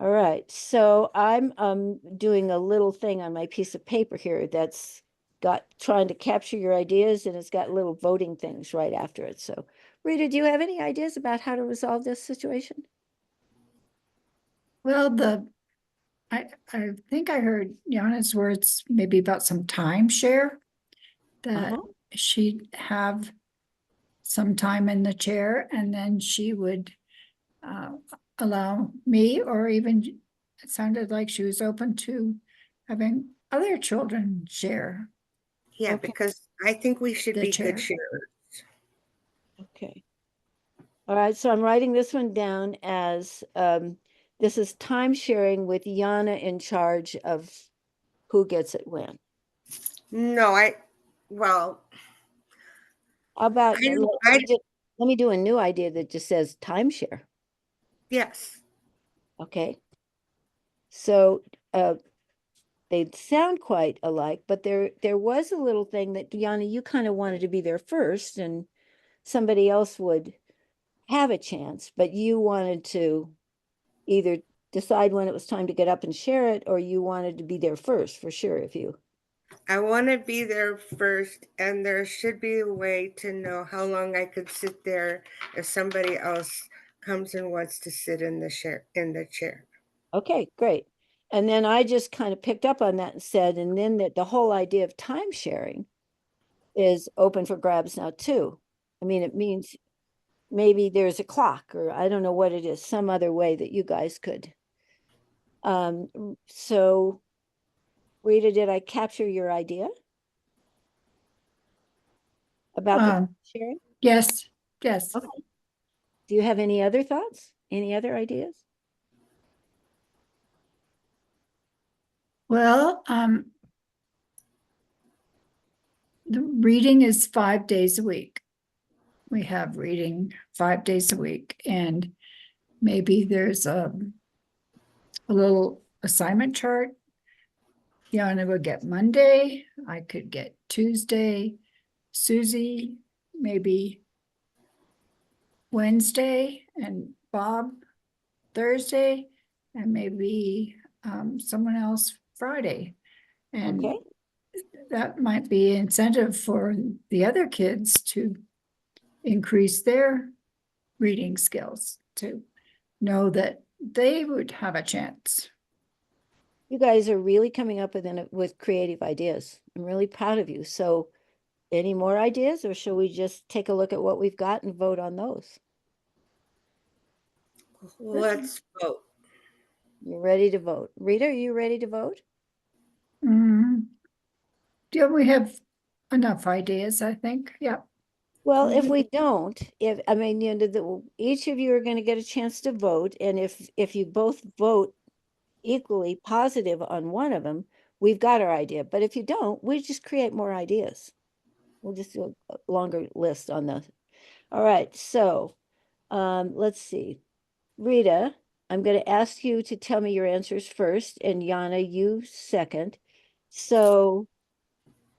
All right. So I'm doing a little thing on my piece of paper here that's got trying to capture your ideas, and it's got little voting things right after it. So Rita, do you have any ideas about how to resolve this situation? Well, I think I heard Jana's words maybe about some timeshare that she'd have some time in the chair and then she would allow me, or even it sounded like she was open to having other children share Yeah, Okay. because I think we should the be good chair. sharers. Okay. All right, so I'm writing this one down as this is time sharing with Jana in charge of who gets it when. No, well, How about I let me do a new idea that just says timeshare. yes. Okay. So they sound quite alike, but there was a little thing that Jana, you kind of wanted to be there first, and somebody else would have a chance, but you wanted to either decide when it was time to get up and share it, or you wanted to be there first for sure if you. I want to be there first, and there should be a way to know how long I could sit there if somebody else comes and wants to sit in the chair. Okay, great. And then I just kind of picked up on that and said, and then that the whole idea of time sharing is open for grabs now too. I mean, it means maybe there's a clock, or I don't know what it is, some other way that you guys could. So Rita, did I capture your idea about the sharing? Yes. Okay. Do you have any other thoughts? Any other ideas? Well, the reading is 5 days a week. We have reading 5 days a week, and maybe there's a little assignment chart. Jana would get Monday, I could get Tuesday, Susie maybe Wednesday, and Bob Thursday, and maybe someone else Friday. And Okay. that might be incentive for the other kids to increase their reading skills, to know that they would have a chance. You guys are really coming up with creative ideas. I'm really proud of you. So any more ideas, or shall we just take a look at what we've got and vote on those? Let's vote. You're ready to vote. Rita, are you ready to vote? Yeah, we have enough ideas, I think. Yeah. Well, if we don't, I mean, you know, each of you are going to get a chance to vote, and if you both vote equally positive on one of them, we've got our idea. But if you don't, we just create more ideas. We'll just do a longer list on those. All right, so let's see. Rita, I'm going to ask you to tell me your answers first, and Jana, you second. So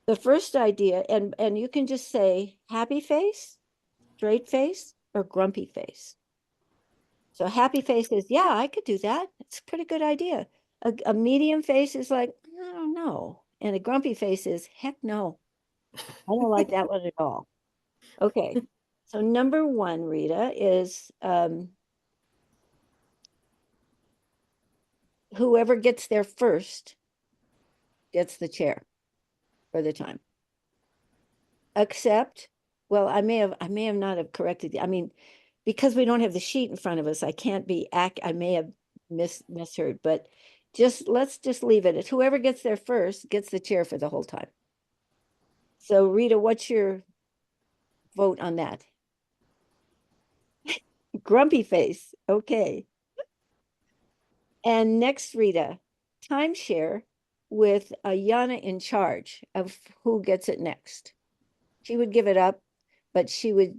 the first idea, and you can just say happy face, straight face, or grumpy face. So happy face is, yeah, I could do that. It's a pretty good idea. A medium face is like, I don't know. And a grumpy face is, heck no. I don't like that one at all. Okay. So number one, Rita, is whoever gets there first gets the chair for the time. Except, well, I may have not have corrected. I mean, because we don't have the sheet in front of us, I can't be I may have misheard, but let's just leave it at whoever gets there first gets the chair for the whole time. So Rita, what's your vote on that? Grumpy face. Okay. And next, Rita, timeshare with Jana in charge of who gets it next. She would give it up, but she would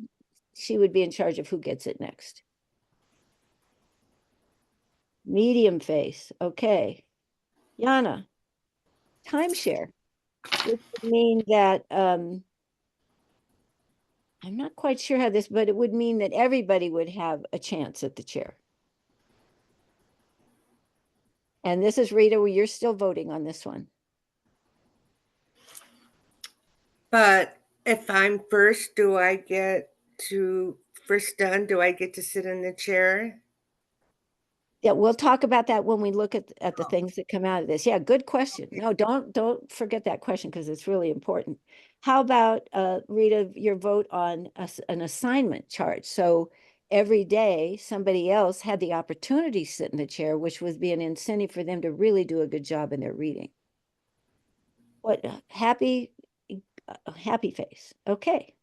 be in charge of who gets it next. Medium face. Okay. Jana, timeshare, which would mean that I'm not quite sure how this, but it would mean that everybody would have a chance at the chair. And this is Rita, where you're still voting on this one. But if I'm first, do I get to sit in the chair? Yeah, we'll talk about that when we look at the things that come out of this. Yeah, good question. No, don't forget that question because it's really important. How about Rita, your vote on an assignment chart? So every day somebody else had the opportunity to sit in the chair, which would be an incentive for them to really do a good job in their reading. What happy face. Okay.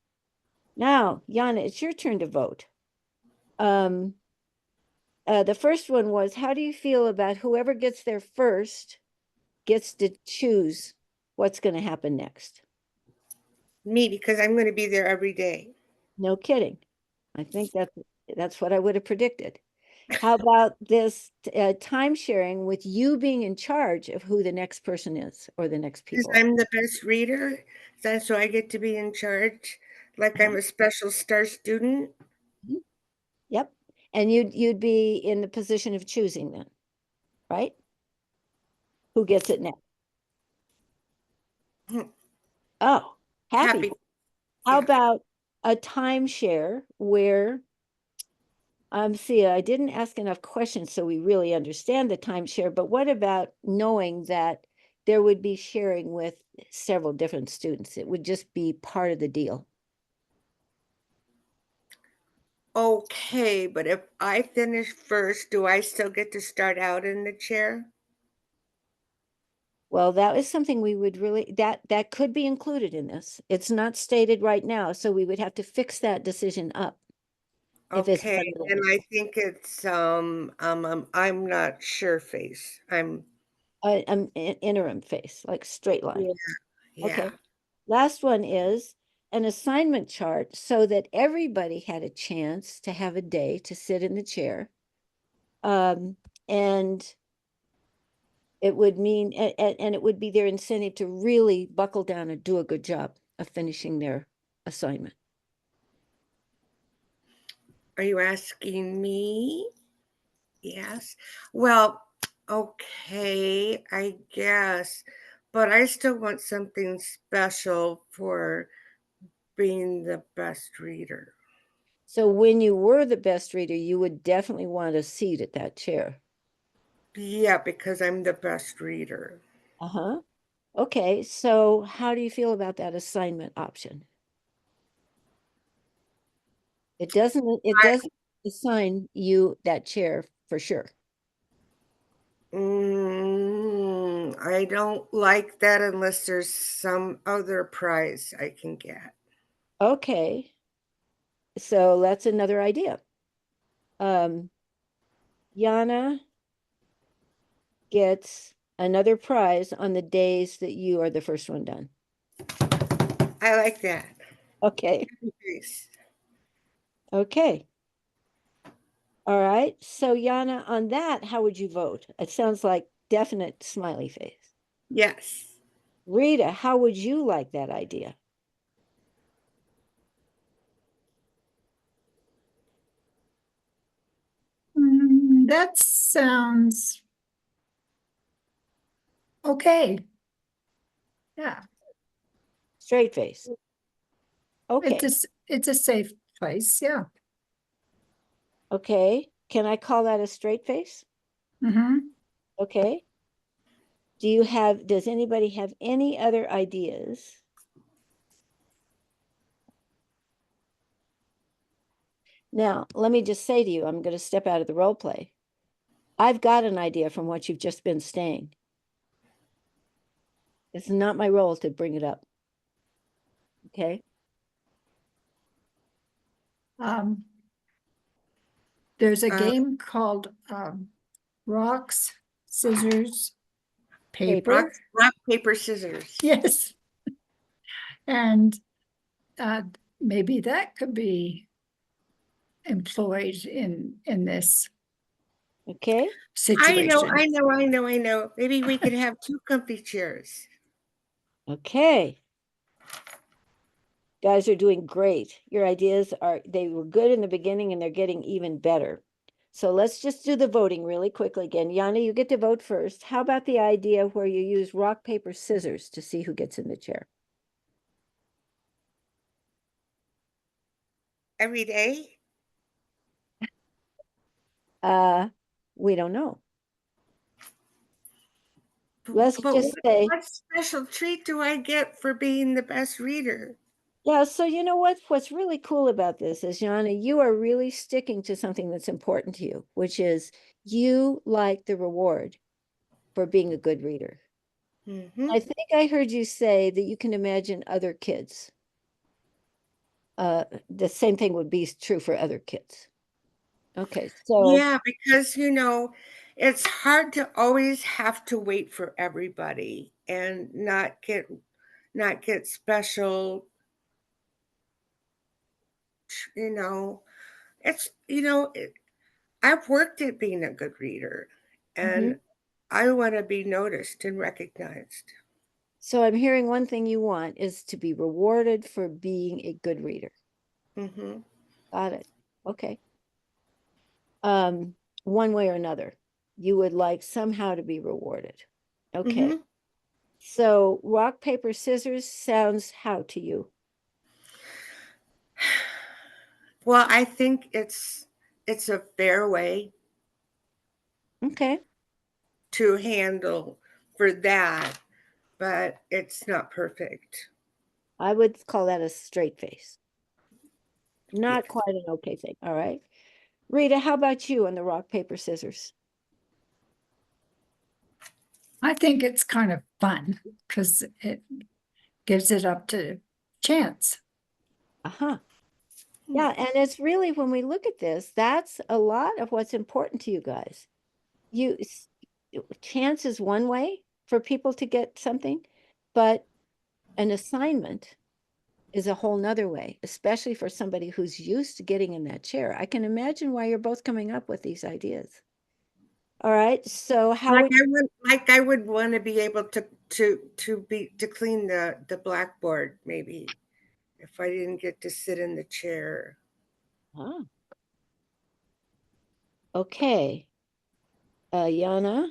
Now, Jana, it's your turn to vote. The first one was, how do you feel about whoever gets there first gets to choose what's going to happen next? Me, because I'm going to be there every day. No kidding. I think that's what I would have predicted. How about this time sharing with you being in charge of who the next person is or the next Because people? I'm the best reader, so I get to be in charge, like I'm a special star student. Yep. And you'd be in the position of choosing then, right? Who gets it next? Oh, happy. How about a timeshare where see, I didn't ask enough questions so we really understand the timeshare, but what about knowing that there would be sharing with several different students? It would just be part of the deal. Okay, but if I finish first, do I still get to start out in the chair? Well, that is something we would really, that could be included in this. It's not stated right now, so we would have to fix that decision up. Okay, and I think it's I'm not sure face. I'm interim face, like straight line. yeah. Okay. Last one is an assignment chart so that everybody had a chance to have a day to sit in the chair. And it would mean, and it would be their incentive to really buckle down and do a good job of finishing their assignment. Are you asking me? Yes. Well, okay, I guess. But I still want something special for being the best reader. So when you were the best reader, you would definitely want a seat at that chair. Yeah, because I'm the best reader. Uh-huh. Okay, so how do you feel about that assignment option? It doesn't assign you that chair for sure. I don't like that unless there's some other prize I can get. Okay. So that's another idea. Jana gets another prize on the days that you are the first one done. I like that. Okay. Nice. Okay. All right. So Jana, on that, how would you vote? It sounds like definite smiley face. Yes. Rita, how would you like that idea? That sounds okay. Yeah, Straight face. Okay. it's a safe place. Yeah. Okay. Can I call that a straight face? Mm-hmm. Okay. Does anybody have any other ideas? Now, let me just say to you, I'm going to step out of the role play. I've got an idea from what you've just been saying. It's not my role to bring it up. Okay. There's a game called Rocks, Scissors, Paper. Rock, paper, scissors. Yes. And maybe that could be employed in this Okay. situation. I know. Maybe we could have two comfy chairs. Okay. Guys are doing great. Your ideas they were good in the beginning and they're getting even better. So let's just do the voting really quickly again. Jana, you get to vote first. How about the idea where you use rock, paper, scissors to see who gets in the chair? Every day? We don't know. Let's But just say, what special treat do I get for being the best reader? yeah, so you know what? What's really cool about this is, Jana, you are really sticking to something that's important to you, which is you like the reward for being a good reader. Mm-hmm. I think I heard you say that you can imagine other kids. The same thing would be true for other kids. Okay, so Yeah, because it's hard to always have to wait for everybody and not get special. You know, it's I've worked at being a good reader, and I want to be noticed and recognized. so I'm hearing one thing you want is to be rewarded for being a good reader. Mm-hmm. Got it. Okay. One way or another, you would like somehow to be rewarded. Okay. Mm-hmm. So rock, paper, scissors sounds how to you? Well, I think it's a fair way Okay. to handle for that, but it's not perfect. I would call that a straight face. Not Yes. quite an okay thing. All right. Rita, how about you on the rock, paper, scissors? I think it's kind of fun because it gives it up to chance. Uh-huh. Yeah, and it's really, when we look at this, that's a lot of what's important to you guys. Chance is one way for people to get something, but an assignment is a whole nother way, especially for somebody who's used to getting in that chair. I can imagine why you're both coming up with these ideas. All right, so how I would want to be able to clean the blackboard, maybe, if I didn't get to sit in the chair. okay. Jana?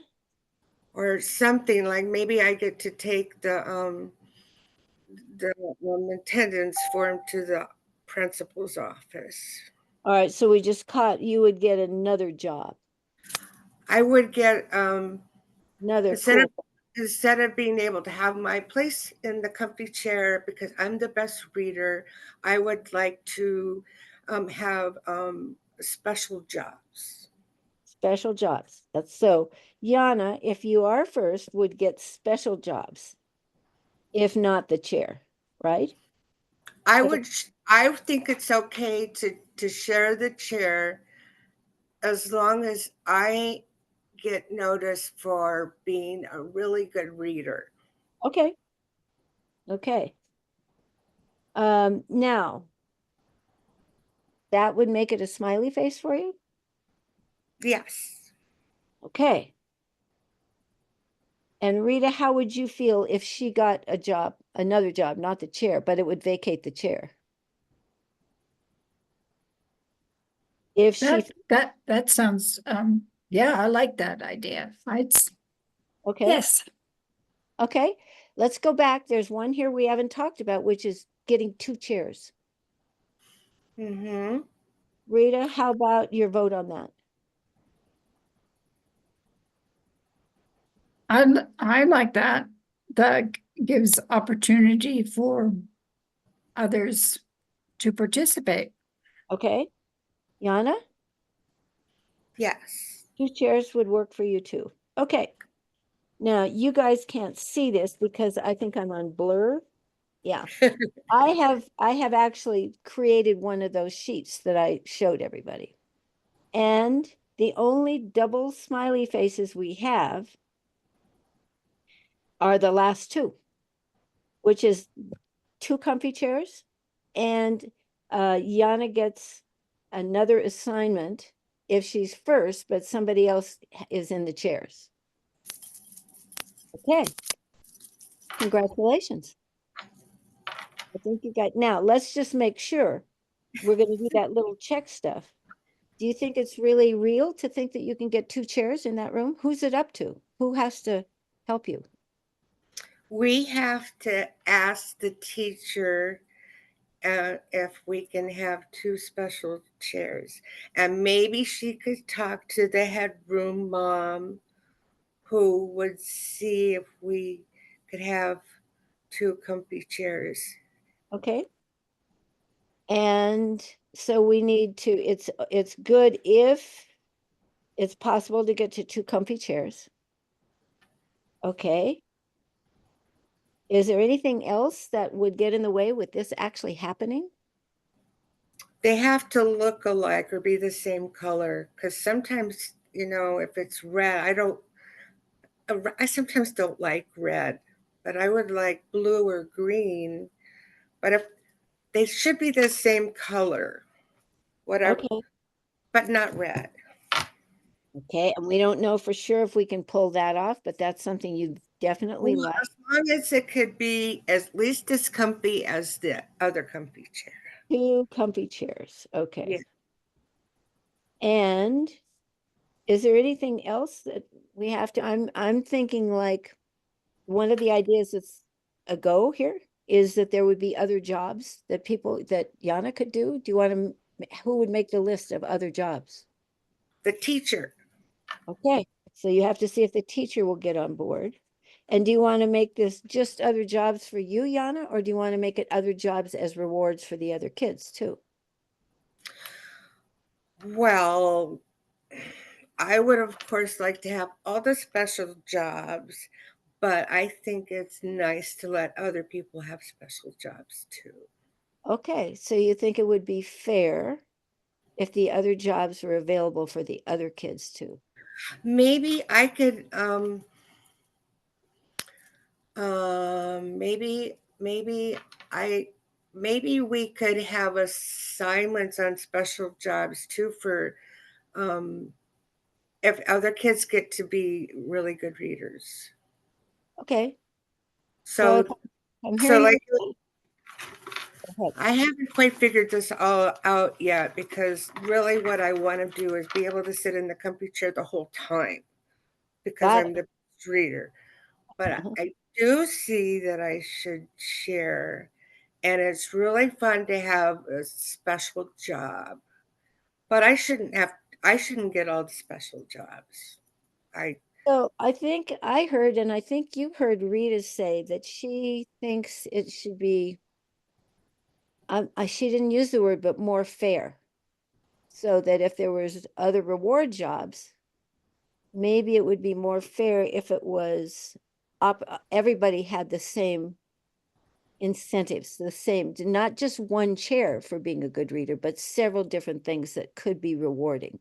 Or something like maybe I get to take the attendance form to the principal's office. All right, so we just caught, you would get another job, I would get another instead cool. of being able to have my place in the comfy chair because I'm the best reader, I would like to have special jobs. Special jobs. That's so. Jana, if you are first, would get special jobs, if not the chair, right? I think it's okay to share the chair as long as I get noticed for being a really good reader. Okay. Okay. Now, that would make it a smiley face for you? Yes. Okay. And Rita, how would you feel if she got a job, another job, not the chair, but it would vacate the chair? If she, That sounds, yeah, I like that idea. okay. Yes. Okay, let's go back. There's one here we haven't talked about, which is getting 2 chairs. Mm-hmm. Rita, how about your vote on that? I like that. That gives opportunity for others to participate. Okay, Jana, Yes. 2 chairs would work for you too. Okay, now you guys can't see this because I think I'm on blur. Yeah, I have actually created one of those sheets that I showed everybody. And the only double smiley faces we have are the last 2, which is 2 comfy chairs, and Jana gets another assignment if she's first, but somebody else is in the chairs. Okay, congratulations. I think you got, now let's just make sure we're going to do that little check stuff. Do you think it's really real to think that you can get 2 chairs in that room? Who's it up to? Who has to help you? We have to ask the teacher if we can have 2 special chairs. And maybe she could talk to the headroom mom who would see if we could have 2 comfy chairs. Okay. And so we need to, it's good if it's possible to get to 2 comfy chairs. Okay. Is there anything else that would get in the way with this actually happening? They have to look alike or be the same color because sometimes, if it's red, I sometimes don't like red, but I would like blue or green. But if they should be the same color, whatever, Okay. but not red. Okay. And we don't know for sure if we can pull that off, but that's something you definitely Well, like. as long as it could be at least as comfy as the other comfy chair. 2 comfy chairs. Okay. Yeah. And is there anything else that we have to, I'm thinking like one of the ideas that's a go here is that there would be other jobs that Jana could do. Do you want to, who would make the list of other jobs? The teacher. Okay, so you have to see if the teacher will get on board. And do you want to make this just other jobs for you, Jana, or do you want to make it other jobs as rewards for the other kids too? Well, I would, of course, like to have all the special jobs, but I think it's nice to let other people have special jobs too. Okay, so you think it would be fair if the other jobs were available for the other kids too? Maybe I could, maybe we could have assignments on special jobs too for, if other kids get to be really good readers. Okay, well, So, I'm so hearing like, you. Go ahead. I haven't quite figured this all out yet because really what I want to do is be able to sit in the comfy chair the whole time. because Got I'm the best reader. But Uh-huh. I do see that I should share, and it's really fun to have a special job. But I shouldn't get all the special jobs. I So I think I heard, and I think you heard Rita say that she thinks it should be, she didn't use the word, but more fair. So that if there was other reward jobs, maybe it would be more fair if it was everybody had the same incentives, the same, not just one chair for being a good reader, but several different things that could be rewarding.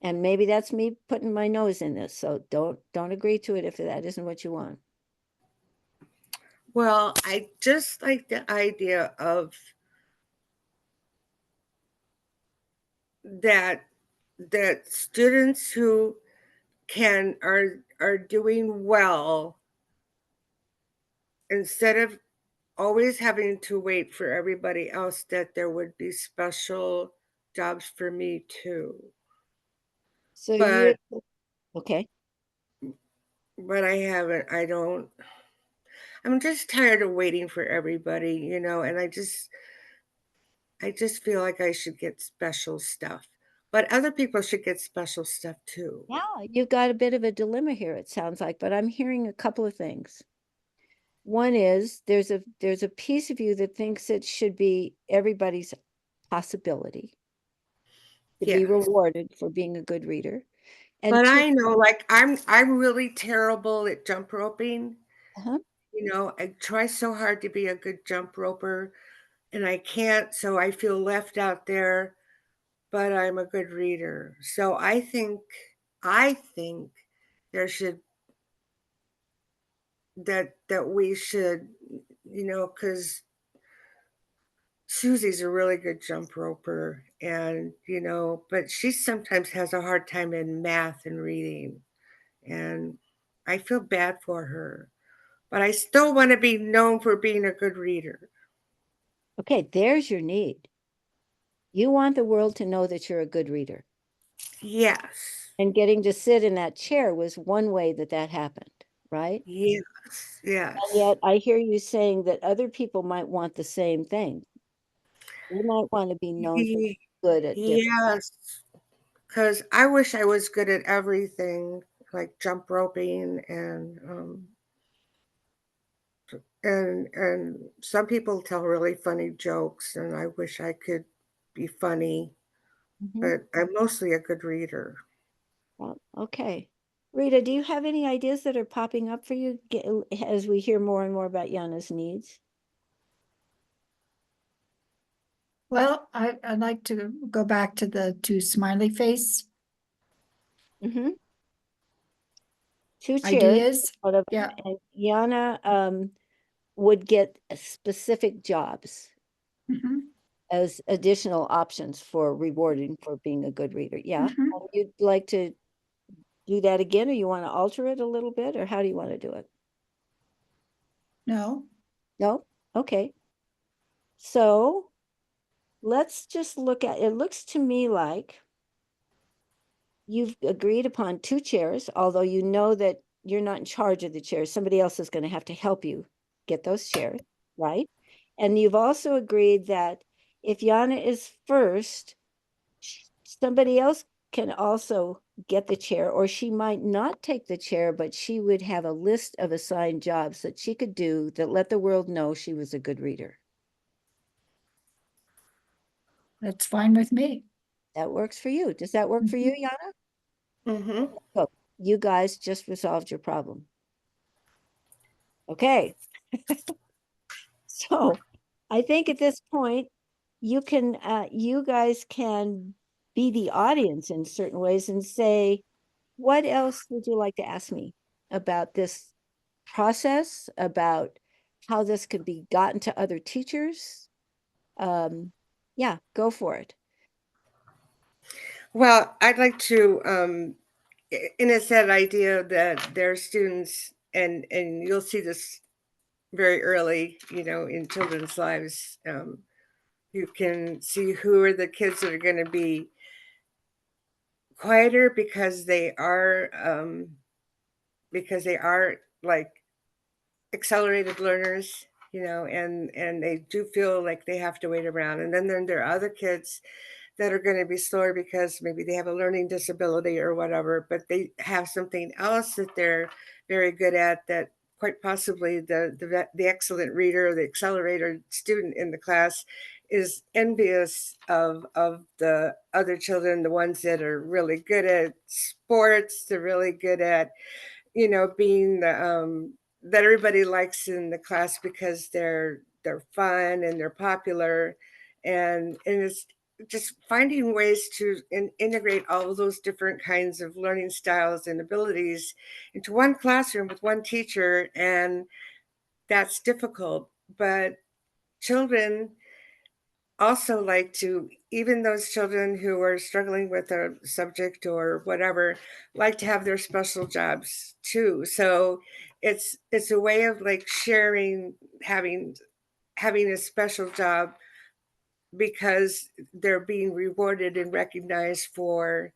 And maybe that's me putting my nose in this. So don't agree to it if that isn't what you want. Well, I just like the idea of that students who are doing well, instead of always having to wait for everybody else, that there would be special jobs for me too. So you, But okay. I don't, I'm just tired of waiting for everybody, and I just feel like I should get special stuff. But other people should get special stuff too. Yeah, you've got a bit of a dilemma here, it sounds like, but I'm hearing a couple of things. One is there's a piece of you that thinks it should be everybody's possibility to be Yes. rewarded for being a good reader. And But two, I know, like, I'm really terrible at jump roping. uh-huh. I try so hard to be a good jump roper, and I can't, so I feel left out there, but I'm a good reader. So I think there should that we should, because Susie's a really good jump roper, and but she sometimes has a hard time in math and reading, and I feel bad for her. But I still want to be known for being a good reader. Okay, there's your need. You want the world to know that you're a good reader. Yes. And getting to sit in that chair was one way that happened, right? Yes. Yes. And yet I hear you saying that other people might want the same thing. They might want to be known for good at different. Yes. Because I wish I was good at everything, like jump roping and some people tell really funny jokes, and I wish I could be funny, Mhm. but I'm mostly a good reader. Well, okay. Rita, do you have any ideas that are popping up for you as we hear more and more about Jana's needs? Well, I'd like to go back to the two smiley face Mm-hmm. Two chairs. ideas. Yeah. And Jana would get specific jobs Mhm, as additional options for rewarding for being a good reader. Yeah. mhm. And you'd like to do that again, or you want to alter it a little bit, or how do you want to do it? No, No? Okay. So let's just look at it. Looks to me like you've agreed upon two chairs, although you know that you're not in charge of the chairs. Somebody else is going to have to help you get those chairs, right? And you've also agreed that if Jana is first, somebody else can also get the chair, or she might not take the chair, but she would have a list of assigned jobs that she could do that let the world know she was a good reader. that's fine with me. That works for you. Does that work for you, Jana? Mm-hmm. So you guys just resolved your problem. Okay. So I think at this point, you guys can be the audience in certain ways and say, what else would you like to ask me about this process, about how this could be gotten to other teachers? Yeah, go for it. Well, I'd like to, in a set idea that their students, and you'll see this very early, in children's lives. You can see who are the kids that are going to be quieter because they are like accelerated learners, and they do feel like they have to wait around. And then there are other kids that are going to be slower because maybe they have a learning disability or whatever, but they have something else that they're very good at, that quite possibly the excellent reader or the accelerator student in the class is envious of the other children, the ones that are really good at sports, they're really good at, being that everybody likes in the class because they're fun and they're popular, and it's just finding ways to integrate all of those different kinds of learning styles and abilities into one classroom with one teacher, and that's difficult. But children also like to, even those children who are struggling with a subject or whatever, like to have their special jobs too. So it's a way of like sharing, having a special job because they're being rewarded and recognized for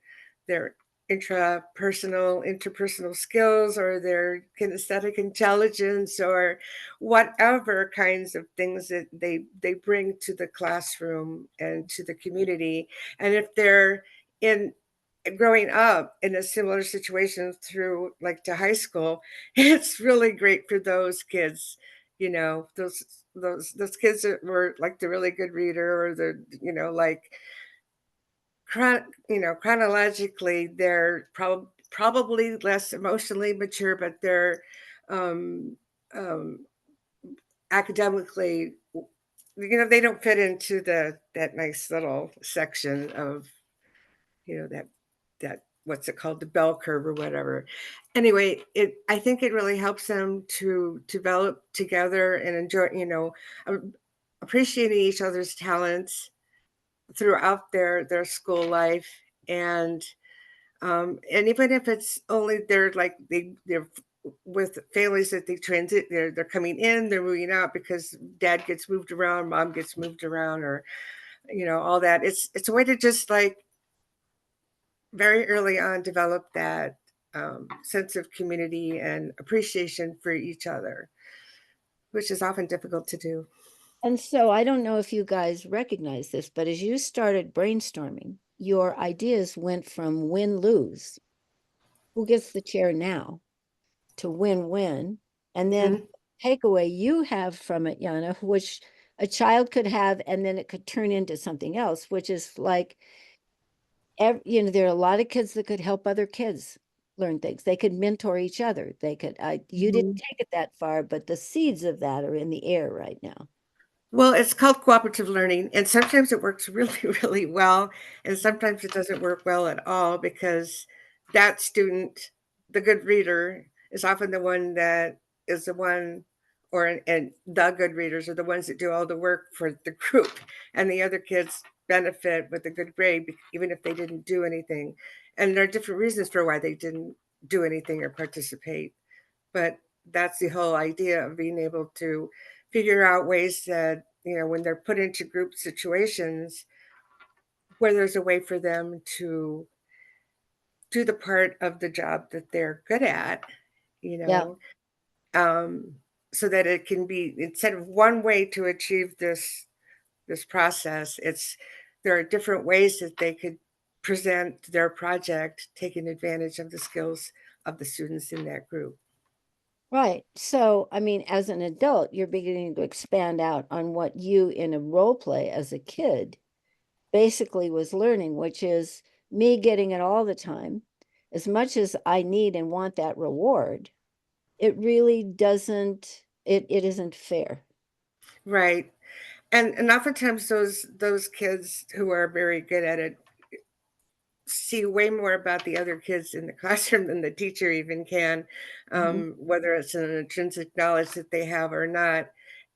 their interpersonal skills, or their kinesthetic intelligence, or whatever kinds of things that they bring to the classroom and to the community. And if they're in growing up in a similar situation through like to high school, it's really great for those kids, those kids that were like the really good reader, or the, like chronologically, they're probably less emotionally mature, but they're um, um, academically, they don't fit into that nice little section of, that what's it called, the bell curve or whatever. Anyway, I think it really helps them to develop together and enjoy, appreciating each other's talents throughout their school life. And even if it's only they're like they're with families that they transit, they're coming in, they're moving out because dad gets moved around, mom gets moved around, or all that. It's a way to just like very early on develop that sense of community and appreciation for each other, which is often difficult to do. And so I don't know if you guys recognize this, but as you started brainstorming, your ideas went from win-lose, who gets the chair now, to win-win. And then takeaway you have from it, Jana, which a child could have, and then it could turn into something else, which is like, there are a lot of kids that could help other kids learn things. They could mentor each other. They could, you didn't take it that far, but the seeds of that are in the air right now. Well, it's called cooperative learning, and sometimes it works really, really well, and sometimes it doesn't work well at all, because that student, the good reader, is often the one that is the one, and the good readers are the ones that do all the work for the group, and the other kids benefit with a good grade, even if they didn't do anything. And there are different reasons for why they didn't do anything or participate. But that's the whole idea of being able to figure out ways that, when they're put into group situations, where there's a way for them to do the part of the job that they're good at, Yeah. So that it can be, instead of one way to achieve this process, there are different ways that they could present their project, taking advantage of the skills of the students in that group. Right. So, I mean, as an adult, you're beginning to expand out on what you in a role play as a kid basically was learning, which is me getting it all the time. As much as I need and want that reward, it really doesn't, it isn't fair. Right. And oftentimes those kids who are very good at it see way more about the other kids in the classroom than the teacher even can, whether it's an intrinsic knowledge that they have or not.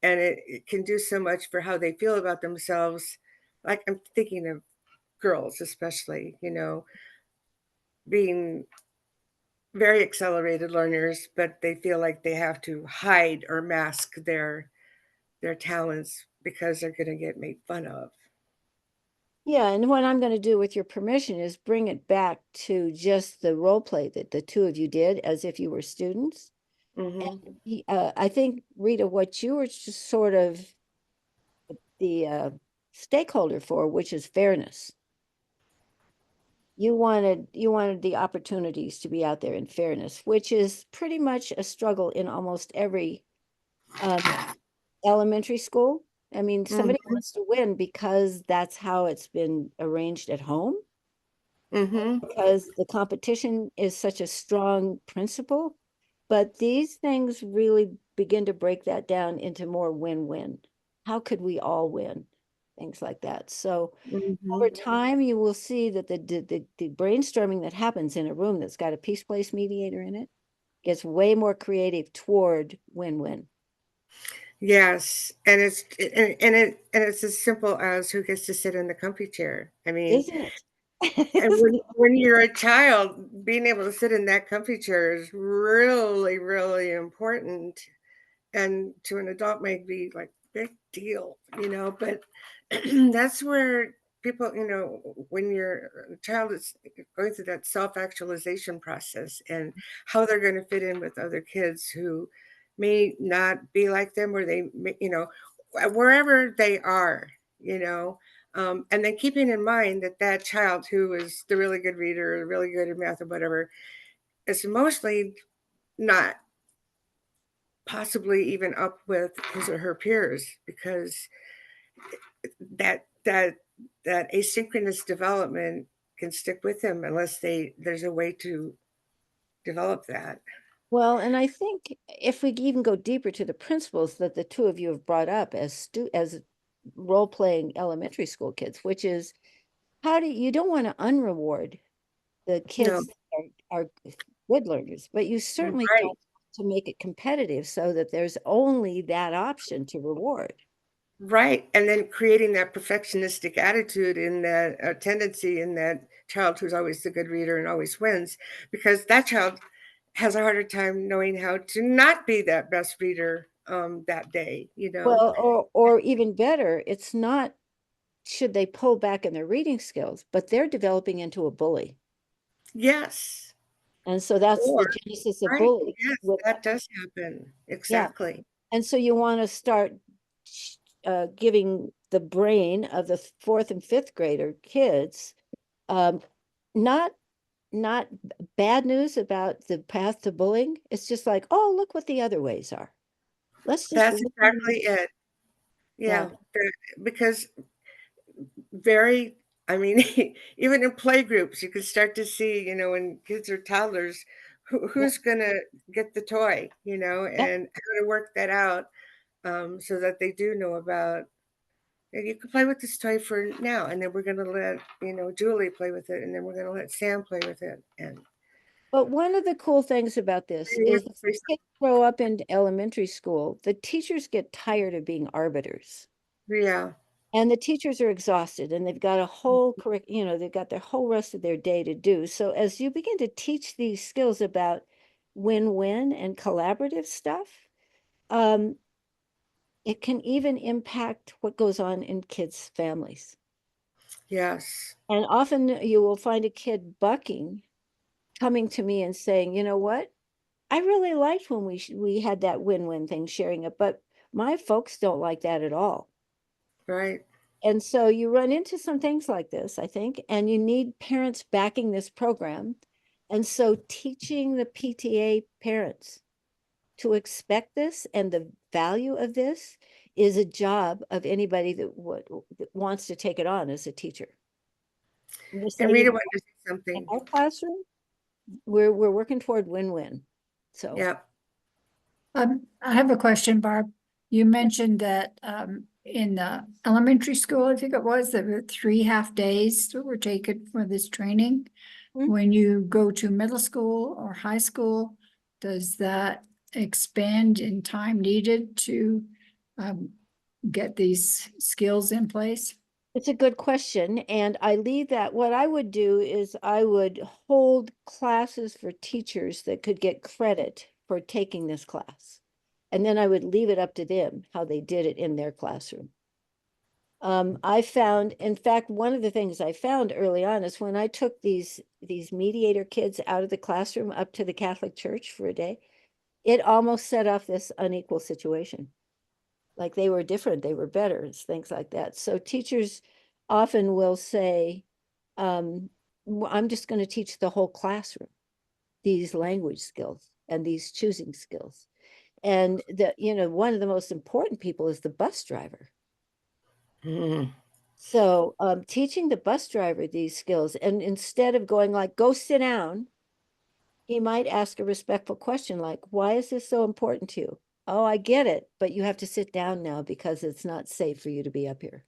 And it can do so much for how they feel about themselves. Like, I'm thinking of girls, especially, being very accelerated learners, but they feel like they have to hide or mask their talents because they're going to get made fun of. Yeah, and what I'm going to do with your permission is bring it back to just the role play that the two of you did as if you were students. Mm-hmm. I think, Rita, what you were just sort of the stakeholder for, which is fairness. You wanted the opportunities to be out there in fairness, which is pretty much a struggle in almost every elementary school. I mean, somebody Mm-hmm. wants to win because that's how it's been arranged at home, Mm-hmm. because the competition is such a strong principle. But these things really begin to break that down into more win-win. How could we all win? Things like that. So over Mm-hmm. time, you will see that the brainstorming that happens in a room that's got a peace place mediator in it gets way more creative toward win-win. Yes, and it's as simple as who gets to sit in the comfy chair. I mean, Isn't it? and when you're a child, being able to sit in that comfy chair is really, really important. And to an adult might be like big deal, but that's where people, when you're a child is going through that self-actualization process and how they're going to fit in with other kids who may not be like them, or they may, wherever they are, and then keeping in mind that that child who is the really good reader or really good at math or whatever is mostly not possibly even up with his or her peers, because that that that asynchronous development can stick with them unless there's a way to develop that. Well, and I think if we even go deeper to the principles that the two of you have brought up as role-playing elementary school kids, which is how do you don't want to unreward the No, kids that are good learners, but you certainly right, don't to make it competitive so that there's only that option to reward. right, and then creating that perfectionistic attitude in that tendency in that child who's always the good reader and always wins, because that child has a harder time knowing how to not be that best reader that day. Well, or even better, it's not should they pull back in their reading skills, but they're developing into a bully. Yes. And so that's Or the genesis of right, bullying. yes, that does happen, Yeah. exactly. And so you want to start giving the brain of the fourth and fifth grader kids um, not not bad news about the path to bullying. It's just like, oh, look what the other ways are. Let's just That's look exactly it. yeah. Yeah, because very, I mean, even in play groups, you can start to see, when kids are toddlers, Yeah. who's going to get the toy, Yeah. and how to work that out, so that they do know about, you can play with this toy for now, and then we're going to let, Julie play with it, and then we're going to let Sam play with it. And But one of the cool things about this is if kids grow up in elementary school, the teachers get tired of being arbiters. yeah, And the teachers are exhausted and they've got a whole they've got their whole rest of their day to do. So as you begin to teach these skills about win-win and collaborative stuff, um, it can even impact what goes on in kids' families. yes, And often you will find a kid bucking, coming to me and saying, you know what? I really liked when we had that win-win thing sharing it, but my folks don't like that at all. right. And so you run into some things like this, I think, and you need parents backing this program. And so teaching the PTA parents to expect this and the value of this is a job of anybody that wants to take it on as a teacher. And just say, And you Rita know, wanted to say in something. our classroom, we're working toward win-win. So Yeah. I have a question, Barb. You mentioned that in elementary school, I think it was, there were 3 half-days that were taken for this training. Mhm. When you go to middle school or high school, does that expand in time needed to get these skills in place? It's a good question. And I leave that, what I would do is I would hold classes for teachers that could get credit for taking this class. And then I would leave it up to them how they did it in their classroom. I found, in fact, one of the things I found early on is when I took these mediator kids out of the classroom up to the Catholic Church for a day, it almost set off this unequal situation. Like they were different, they were better, things like that. So teachers often will say, I'm just going to teach the whole classroom these language skills and these choosing skills. And one of the most important people is the bus driver. Mm. So teaching the bus driver these skills, and instead of going like, go sit down, he might ask a respectful question like, why is this so important to you? Oh, I get it, but you have to sit down now because it's not safe for you to be up here.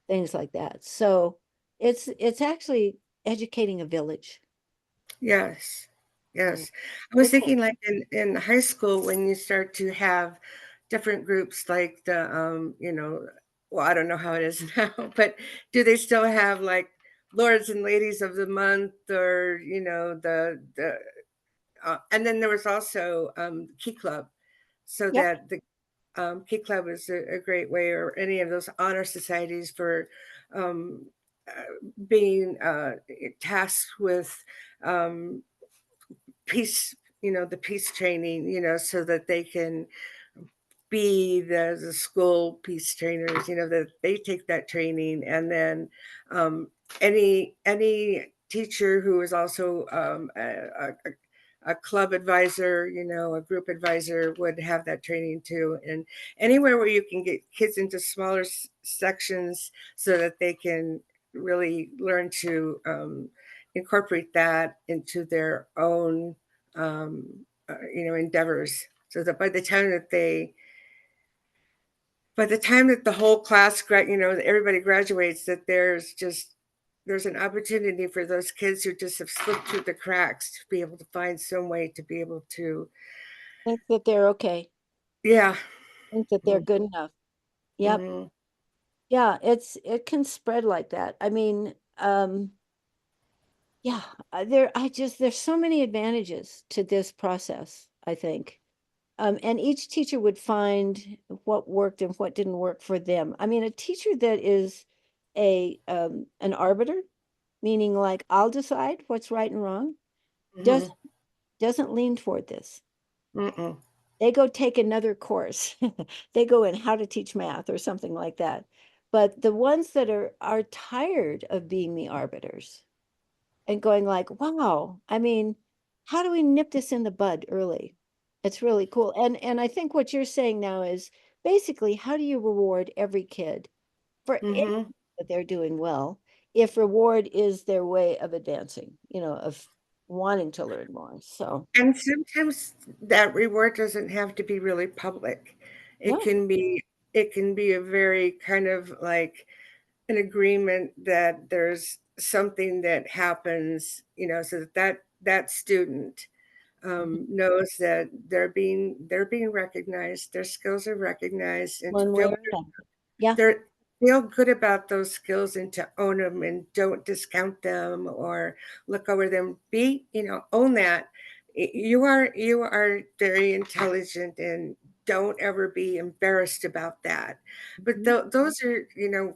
Things like that. So it's actually educating a village. Yes. Yes. I was Okay. thinking like in high school when you start to have different groups like well, I don't know how it is now, but do they still have like Lords and Ladies of the Month or, and then there was also Key Club. So Yep. that the Key Club is a great way, or any of those honor societies for um, being tasked with um, peace, the peace training, so that they can be the school peace trainers, that they take that training. And then any teacher who is also a club advisor, a group advisor would have that training too. And anywhere where you can get kids into smaller sections so that they can really learn to incorporate that into their own, endeavors. So that by the time that the whole class, everybody graduates, that there's an opportunity for those kids who just have slipped through the cracks to be able to find some way to be able to, Think that they're okay. yeah. Think that they're good enough. Yep. Mm-hmm. Yeah, it can spread like that. I mean, yeah, there's so many advantages to this process, I think. And each teacher would find what worked and what didn't work for them. I mean, a teacher that is an arbiter, meaning like I'll decide what's right and wrong, Mm-hmm. doesn't lean toward this. Mm-mm. They go take another course. They go in how to teach math or something like that. But the ones that are tired of being the arbiters and going like, wow, I mean, how do we nip this in the bud early? It's really cool. And I think what you're saying now is basically how do you reward every kid for Mm-hmm. that they're doing well if reward is their way of advancing, of wanting to learn more. So And sometimes that reward doesn't have to be really public. It no, can be it can be a very kind of like an agreement that there's something that happens, so that student knows that they're being recognized, their skills are recognized, and to one way or another. Yeah. they're feel good about those skills and to own them and don't discount them or look over them. Own that. You are very intelligent, and don't ever be embarrassed about that. But those are,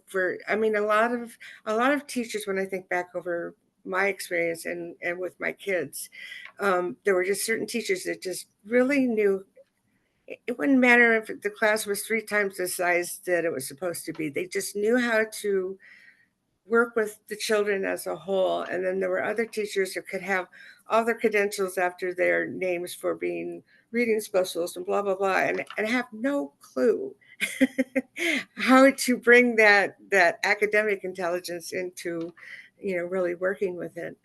for, I mean, a lot of teachers, when I think back over my experience and with my kids, there were just certain teachers that just really knew. It wouldn't matter if the class was 3 times the size that it was supposed to be. They just knew how to work with the children as a whole. And then there were other teachers who could have all their credentials after their names for being reading specialists and blah, blah, blah, and have no clue how to bring that academic intelligence into, really working with it.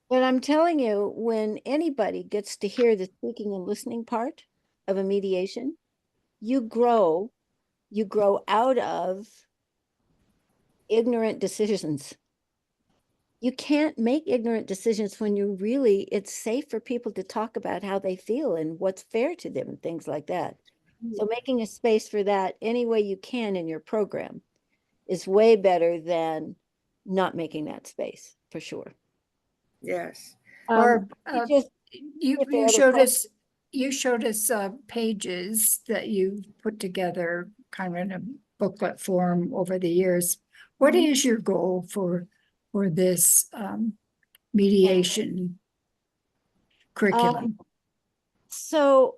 But I'm telling you, when anybody gets to hear the speaking and listening part of a mediation, you grow out of ignorant decisions. You can't make ignorant decisions when it's safe for people to talk about how they feel and what's fair to them and things like that. So making a space for that any way you can in your program is way better than not making that space, for sure. Yes. Barb, Just you if there are you other showed questions. us you showed us pages that you put together kind of in a booklet form over the years. What is your goal for this mediation curriculum? So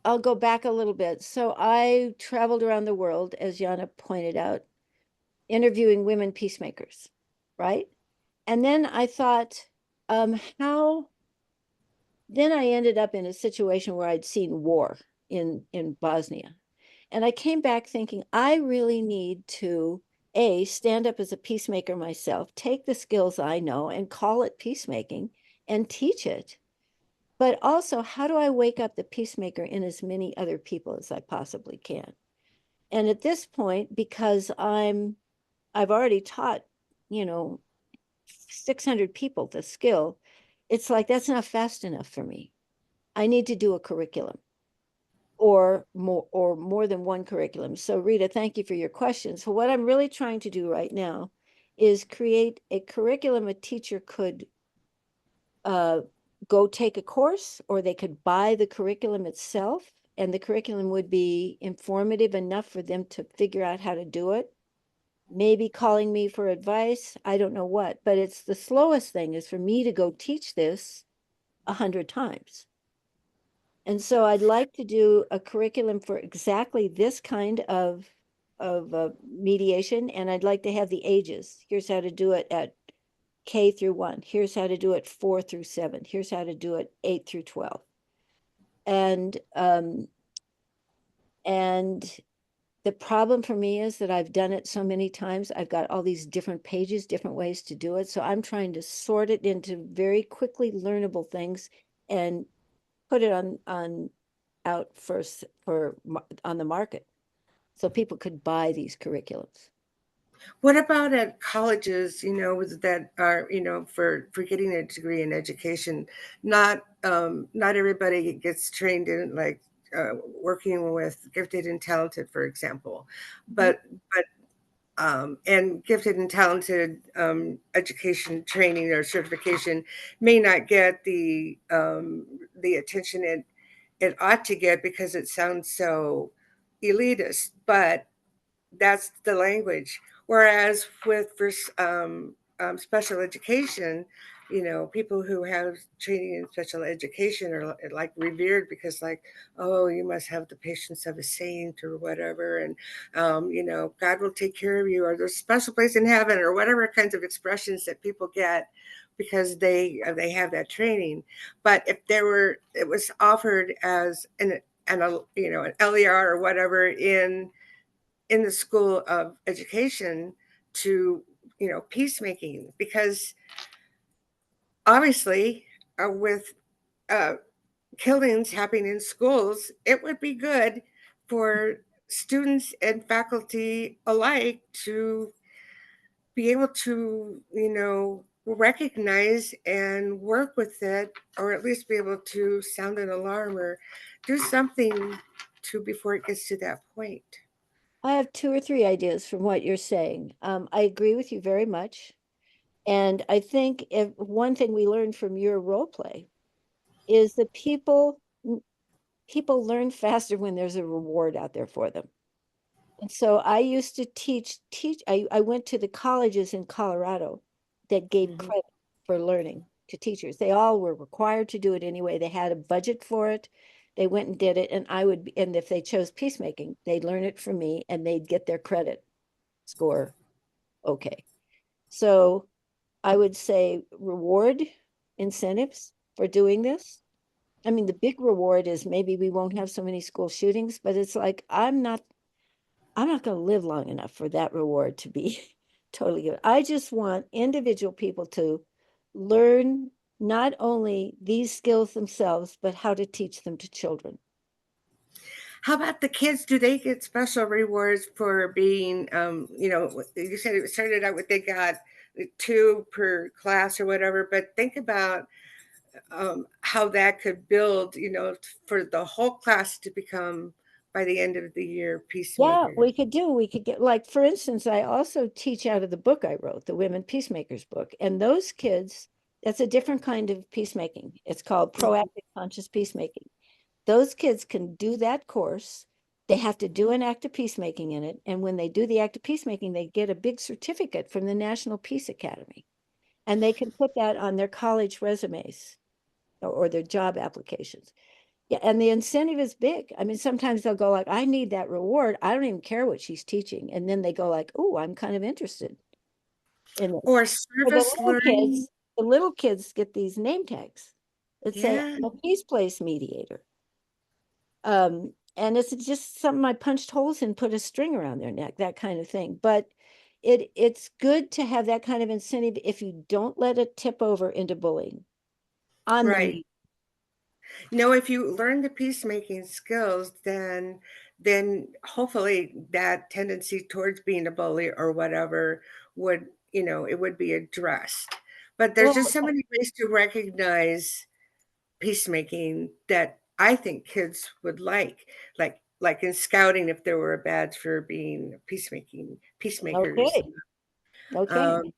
I'll go back a little bit. So I traveled around the world, as Jana pointed out, interviewing women peacemakers, right? And then I thought, then I ended up in a situation where I'd seen war in Bosnia. And I came back thinking, I really need to, stand up as a peacemaker myself, take the skills I know and call it peacemaking and teach it. But also, how do I wake up the peacemaker in as many other people as I possibly can? And at this point, because I've already taught, 600 people the skill, it's like, that's not fast enough for me. I need to do a curriculum or more than one curriculum. So Rita, thank you for your question. So what I'm really trying to do right now is create a curriculum a teacher could go take a course, or they could buy the curriculum itself, and the curriculum would be informative enough for them to figure out how to do it. Maybe calling me for advice, I don't know what, but it's the slowest thing is for me to go teach this 100 times. And so I'd like to do a curriculum for exactly this kind of mediation, and I'd like to have the ages. Here's how to do it at K through 1. Here's how to do it 4 through 7. Here's how to do it 8 through 12. And the problem for me is that I've done it so many times. I've got all these different pages, different ways to do it. So I'm trying to sort it into very quickly learnable things and put it out first on the market, so people could buy these curriculums. What about at colleges, that are, for getting a degree in education? Not everybody gets trained in like working with gifted and talented, for example, but and gifted and talented education training or certification may not get the attention it ought to get because it sounds so elitist, but that's the language. Whereas with special education, people who have training in special education are like revered because, like, oh, you must have the patience of a saint or whatever, and God will take care of you, or there's a special place in heaven, or whatever kinds of expressions that people get because they have that training. But if it was offered as an LER or whatever in the school of education to peacemaking, because obviously with killings happening in schools, it would be good for students and faculty alike to be able to recognize and work with it, or at least be able to sound an alarm or do something before it gets to that point. I have 2 or 3 ideas from what you're saying. I agree with you very much. And I think if one thing we learned from your role play is that people learn faster when there's a reward out there for them. And so I used to teach, I went to the colleges in Colorado that gave credit for learning to teachers. They all were required to do it anyway. They had a budget for it. They went and did it. And and if they chose peacemaking, they'd learn it from me and they'd get their credit score. Okay. So I would say reward incentives for doing this. I mean, the big reward is maybe we won't have so many school shootings, but it's like, I'm not going to live long enough for that reward to be totally good. I just want individual people to learn not only these skills themselves, but how to teach them to children. How about the kids? Do they get special rewards for being, you said it started out with they got 2 per class or whatever, but think about how that could build, for the whole class to become, by the end of the year, peacemakers. Yeah, we could get, like, for instance, I also teach out of the book I wrote, the Women Peacemakers book. And those kids, that's a different kind of peacemaking. It's called proactive conscious peacemaking. Those kids can do that course They have to do an act of peacemaking in it. And when they do the act of peacemaking, they get a big certificate from the National Peace Academy. And they can put that on their college resumes or their job applications. Yeah, and the incentive is big. I mean, sometimes they'll go like, I need that reward. I don't even care what she's teaching. And then they go like, oh, I'm kind of interested in this. Or For service learning. the little kids get these name tags that say, Yeah. I'm a peace place mediator. And it's just something I punched holes in, put a string around their neck, that kind of thing. But it's good to have that kind of incentive if you don't let it tip over into bullying on Right. the No, if you learn the peacemaking skills, then hopefully that tendency towards being a bully or whatever would, it would be addressed. But there's just so many ways to recognize peacemaking that I think kids would like in scouting, if there were a badge for being peacemakers, Okay.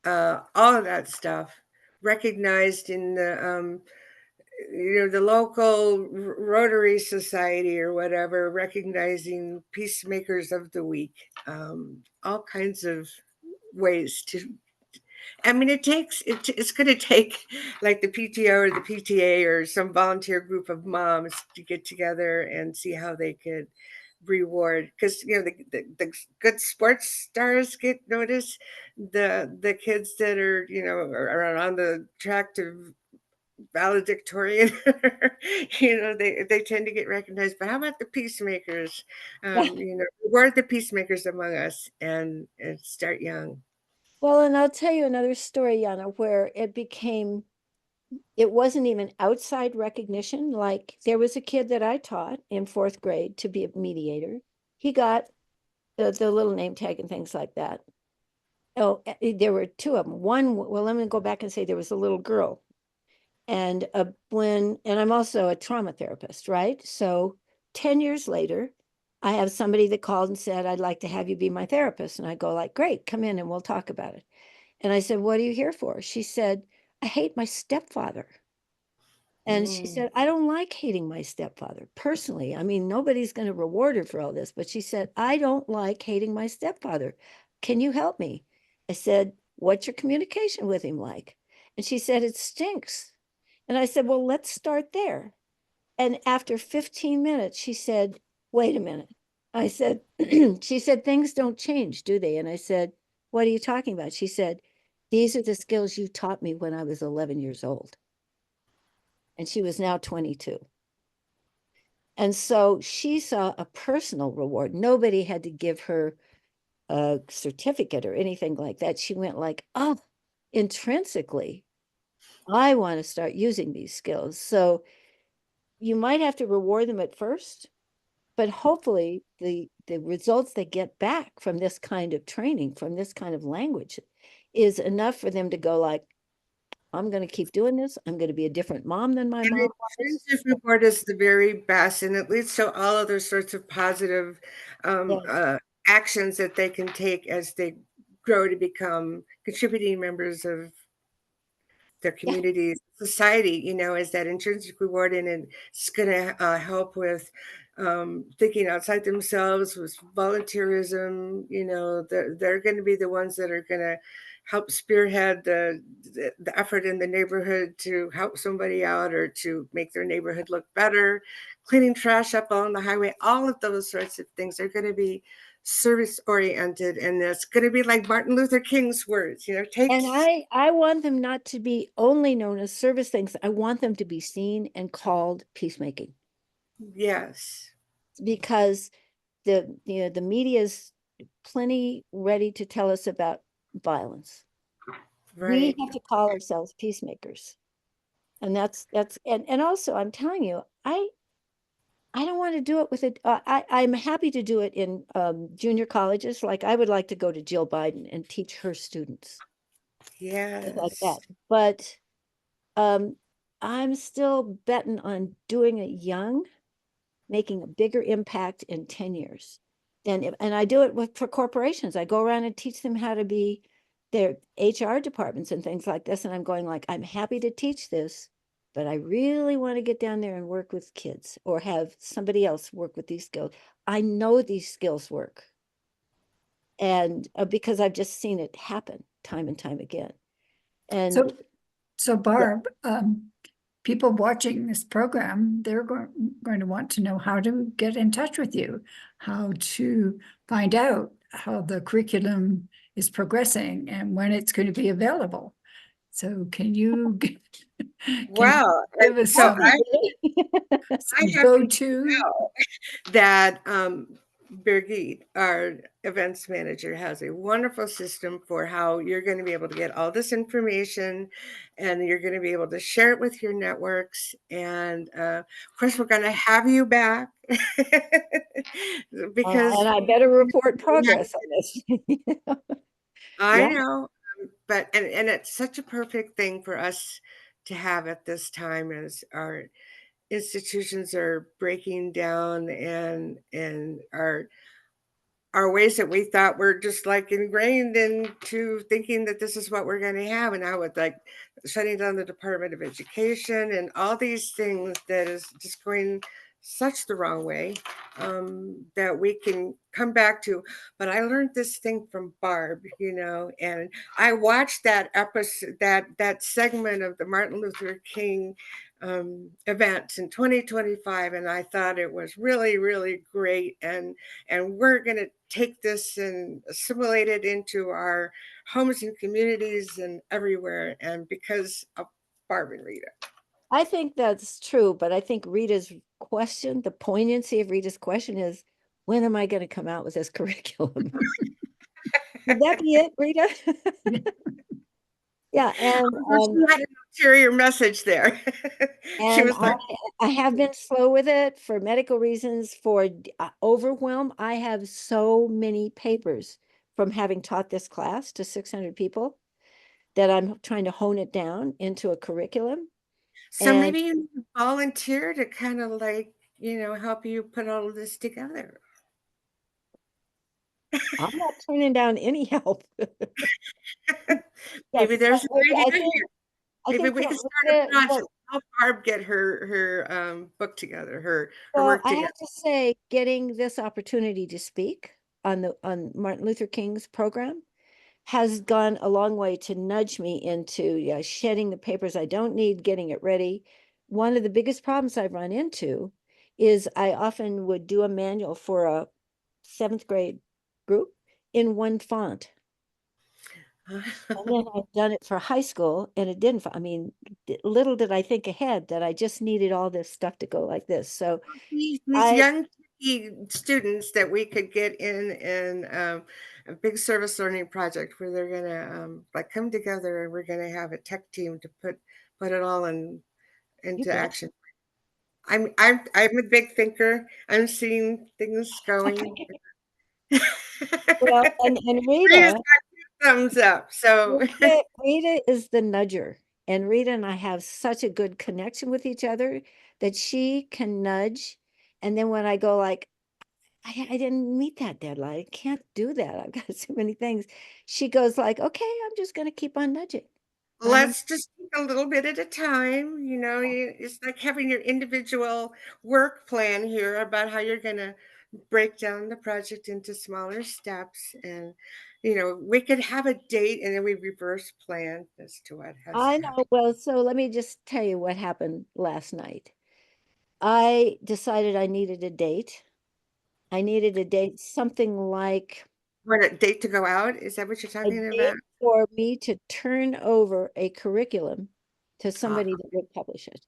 all of that stuff recognized in the local Rotary Society or whatever, recognizing Peacemakers of the Week, all kinds of ways to. I mean, it's going to take like the PTO or the PTA or some volunteer group of moms to get together and see how they could reward, because the good sports stars get noticed, the kids that are on the track to valedictorian, they tend to get recognized. But how about the peacemakers? Reward the peacemakers among us and start young. Well, and I'll tell you another story, Jana, where it wasn't even outside recognition. Like there was a kid that I taught in 4th grade to be a mediator. He got the little name tag and things like that. Oh, there were 2 of them. One, well, let me go back and say there was a little girl. And I'm also a trauma therapist, right? So 10 years later, I have somebody that called and said, I'd like to have you be my therapist. And I go like, great, come in and we'll talk about it. And I said, what are you here for? She said, I hate my stepfather. And she said, I don't like hating my stepfather personally. I mean, nobody's going to reward her for all this, but she said, I don't like hating my stepfather. Can you help me? I said, what's your communication with him like? And she said, it stinks. And I said, well, let's start there. And after 15 minutes, she said, wait a minute. I said, she said, things don't change, do they? And I said, what are you talking about? She said, these are the skills you taught me when I was 11 years old. And she was now 22. And so she saw a personal reward. Nobody had to give her a certificate or anything like that. She went like, oh, intrinsically, I want to start using these skills. So you might have to reward them at first, but hopefully the results they get back from this kind of training, from this kind of language, is enough for them to go like, I'm going to keep doing this. I'm going to be a different mom than my And mom the was. intrinsic reward is the very best, and it leads to all other sorts of positive actions that they can take as they grow to become contributing members of their community, society, is that intrinsic reward, and it's going to help with thinking outside themselves, with volunteerism. They're going to be the ones that are going to help spearhead the effort in the neighborhood to help somebody out or to make their neighborhood look better, cleaning trash up on the highway. All of those sorts of things are going to be service oriented, and it's going to be like Martin Luther King's words, And I want them not to be only known as service things. I want them to be seen and called peacemaking. Yes. Because the media is plenty ready to tell us about violence. Right. We have to call ourselves peacemakers. And and also I'm telling you, I don't want to do it with it. I'm happy to do it in junior colleges. Like I would like to go to Jill Biden and teach her students. Yes. Like that. But I'm still betting on doing it young, making a bigger impact in 10 years. And I do it for corporations. I go around and teach them how to be their HR departments and things like this. And I'm going like, I'm happy to teach this but I really want to get down there and work with kids or have somebody else work with these skills. I know these skills work. And because I've just seen it happen time and time again. And So Barb, people watching this program, they're going to want to know how to get in touch with you, how to find out how the curriculum is progressing and when it's going to be available. So can you Wow. give us So some I have to go-to? know that Birgit, our events manager, has a wonderful system for how you're going to be able to get all this information, and you're going to be able to share it with your networks. And of course, we're going to have you back because and I better report progress on this. I Yeah. know, but and it's such a perfect thing for us to have at this time as our institutions are breaking down and our ways that we thought were just like ingrained into thinking that this is what we're going to have, and now with like shutting down the Department of Education and all these things that is just going such the wrong way, that we can come back to. But I learned this thing from Barb, and I watched that episode, that segment of the Martin Luther King event in 2025, and I thought it was really, really great. And we're going to take this and assimilate it into our homes and communities and everywhere. And because of Barb and Rita. I think that's true, but I think Rita's question, the poignancy of Rita's question is, when am I going to come out with this curriculum? Would that be it, Rita? Yeah, and she had an ulterior message there. She was like, I have been slow with it for medical reasons, for overwhelm. I have so many papers from having taught this class to 600 people that I'm trying to hone it down into a curriculum. so maybe you volunteer to kind of like, help you put all of this together. I'm not turning down any help. Maybe there's an idea here. I Maybe think we can start a project. Help Barb get her book together, her work I together. have to say, getting this opportunity to speak on Martin Luther King's program has gone a long way to nudge me into shedding the papers I don't need, getting it ready. One of the biggest problems I've run into is I often would do a manual for a 7th grade group in one font. And then I've done it for high school and it didn't. I mean, little did I think ahead that I just needed all this stuff to go like this. So these young students that we could get in a big service learning project where they're gonna like come together, and we're gonna have a tech team to put it all into action. I'm a big thinker. I'm seeing things going. well, and Rita, thumbs up. So Rita is the nudger, and Rita and I have such a good connection with each other that she can nudge. And then when I go like, I didn't meet that deadline, I can't do that, I've got so many things, she goes like, okay, I'm just going to keep on nudging. let's just take a little bit at a time. It's like having your individual work plan here about how you're going to break down the project into smaller steps. And, we could have a date and then we reverse plan as to what has I to happen. know. Well, so let me just tell you what happened last night. I decided I needed a date. I needed a date, something like What, a date to go out? Is that what you're a talking date about? for me to turn over a curriculum to somebody that would publish it.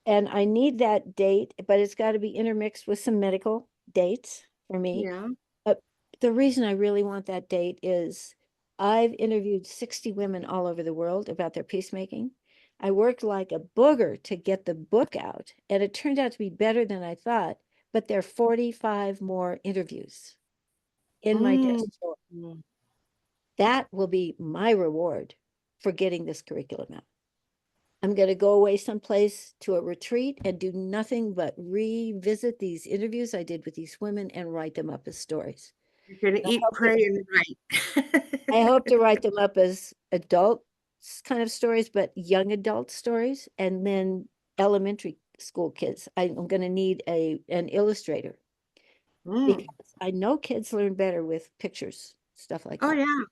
And I need that date, but it's got to be intermixed with some medical dates for me. Yeah. But the reason I really want that date is I've interviewed 60 women all over the world about their peacemaking. I worked like a booger to get the book out, and it turned out to be better than I thought, but there are 45 more interviews in my desk drawer. That will be my reward for getting this curriculum out. I'm going to go away someplace to a retreat and do nothing but revisit these interviews I did with these women and write them up as stories. You're going to eat, pray, and write. I hope to write them up as adult kind of stories, but young adult stories, and then elementary school kids. I'm going to need an illustrator because I know kids learn better with pictures, stuff like Oh, that. yeah.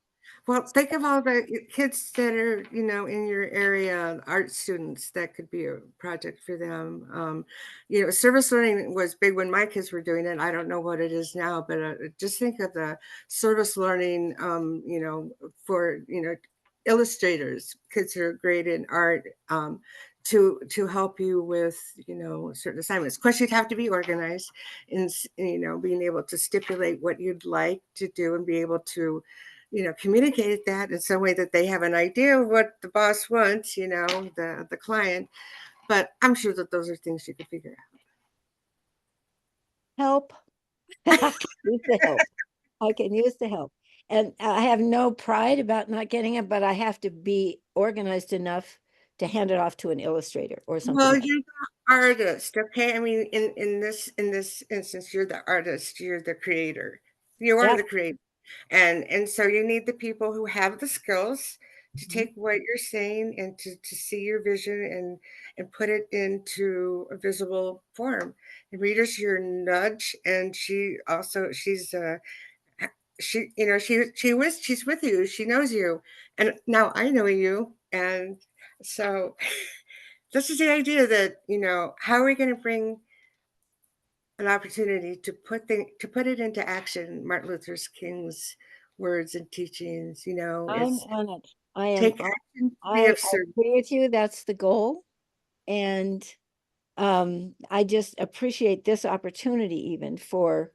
Well, think of all the kids that are, in your area, art students, that could be a project for them. Service learning was big when my kids were doing it. I don't know what it is now, but just think of the service learning, for, illustrators, kids who are great in art, to help you with, certain assignments. Of course, you'd have to be organized in, being able to stipulate what you'd like to do and be able to, communicate that in some way that they have an idea of what the boss wants, the client. But I'm sure that those are things you could figure Help. I can use the help. I can use the help. And I have no pride about not getting it, but I have to be organized enough to hand it off to an illustrator or out. something. Well, like you're the artist, okay? I mean, in this instance, you're the artist, you're the creator. You are the creator. And so you need the people who have the skills to take what you're saying and to see your vision and put it into a visible form. And Rita's your nudge, and she's she's with you, she knows you, and now I know you. And so this is the idea that, how are we going to bring an opportunity to put it into action? Martin Luther King's words and teachings, I'm is on it. I am. take action to be I of service. agree with you. That's the goal. And I just appreciate this opportunity even for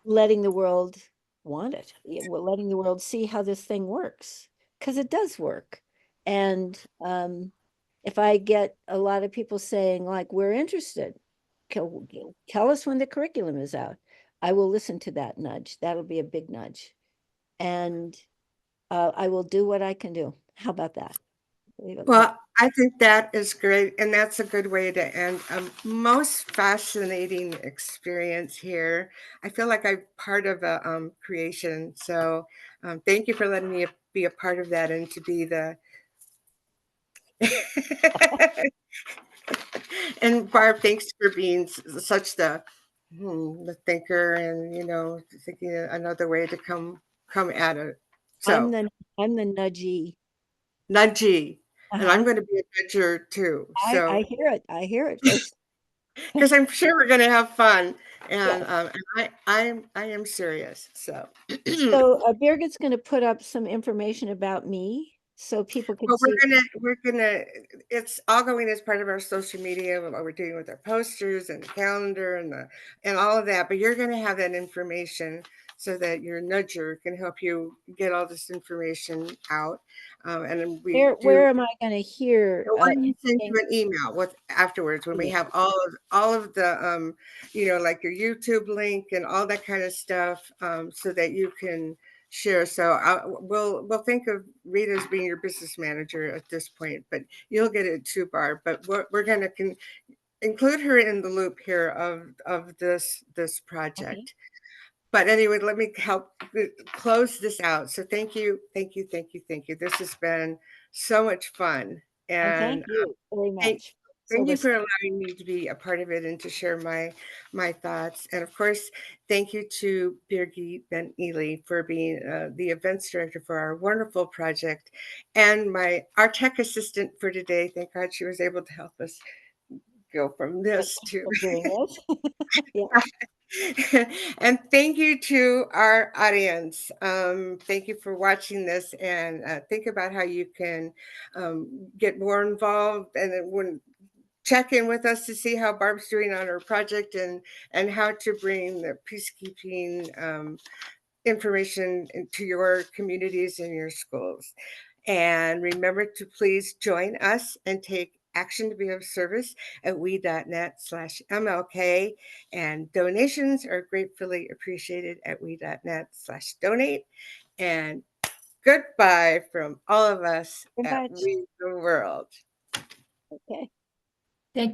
letting the world want it. We're letting the world see how this thing works, because it does work. And if I get a lot of people saying, like, we're interested, tell us when the curriculum is out, I will listen to that nudge. That'll be a big nudge. And I will do what I can do. How about that? Well, I think that is great, and that's a good way to end a most fascinating experience here. I feel like I'm part of a creation, so thank you for letting me be a part of that and to be the and Barb, thanks for being such the thinker, and thinking another way to come at it. So I'm the nudgy. nudgy, and I'm going to be a nudger too. So I hear it. I hear it. because I'm sure we're going to have fun, and Yes. I am serious. So So Birgit's going to put up some information about me so people can well, see. we're gonna it's all going as part of our social media, what we're doing with our posters and the calendar and all of that. But you're gonna have that information so that your nudger can help you get all this information out. And then Where am I going to hear? we're going to send you an email with afterwards when we have all of the like your YouTube link and all that kind of stuff, so that you can share. So we'll think of Rita as being your business manager at this point, but you'll get it too, Barb. But we're going to include her in the loop here of this project. Okay. But anyway, let me help close this out. So thank you. This has been so much fun. And thank you very much. thank you for allowing me to be a part of it and to share my thoughts. And of course, thank you to Birgit Ben Ely for being the events director for our wonderful project, and our tech assistant for today. Thank God she was able to help us go from this to doing this. Yeah. And thank you to our audience. Thank you for watching this, and think about how you can get more involved, and when check in with us to see how Barb's doing on her project, and how to bring the peacekeeping information into your communities and your schools. And remember to please join us and take action to be of service at we.net/MLK. And donations are gratefully appreciated at we.net/donate. And goodbye from all of us at We the World. Okay. Thank you.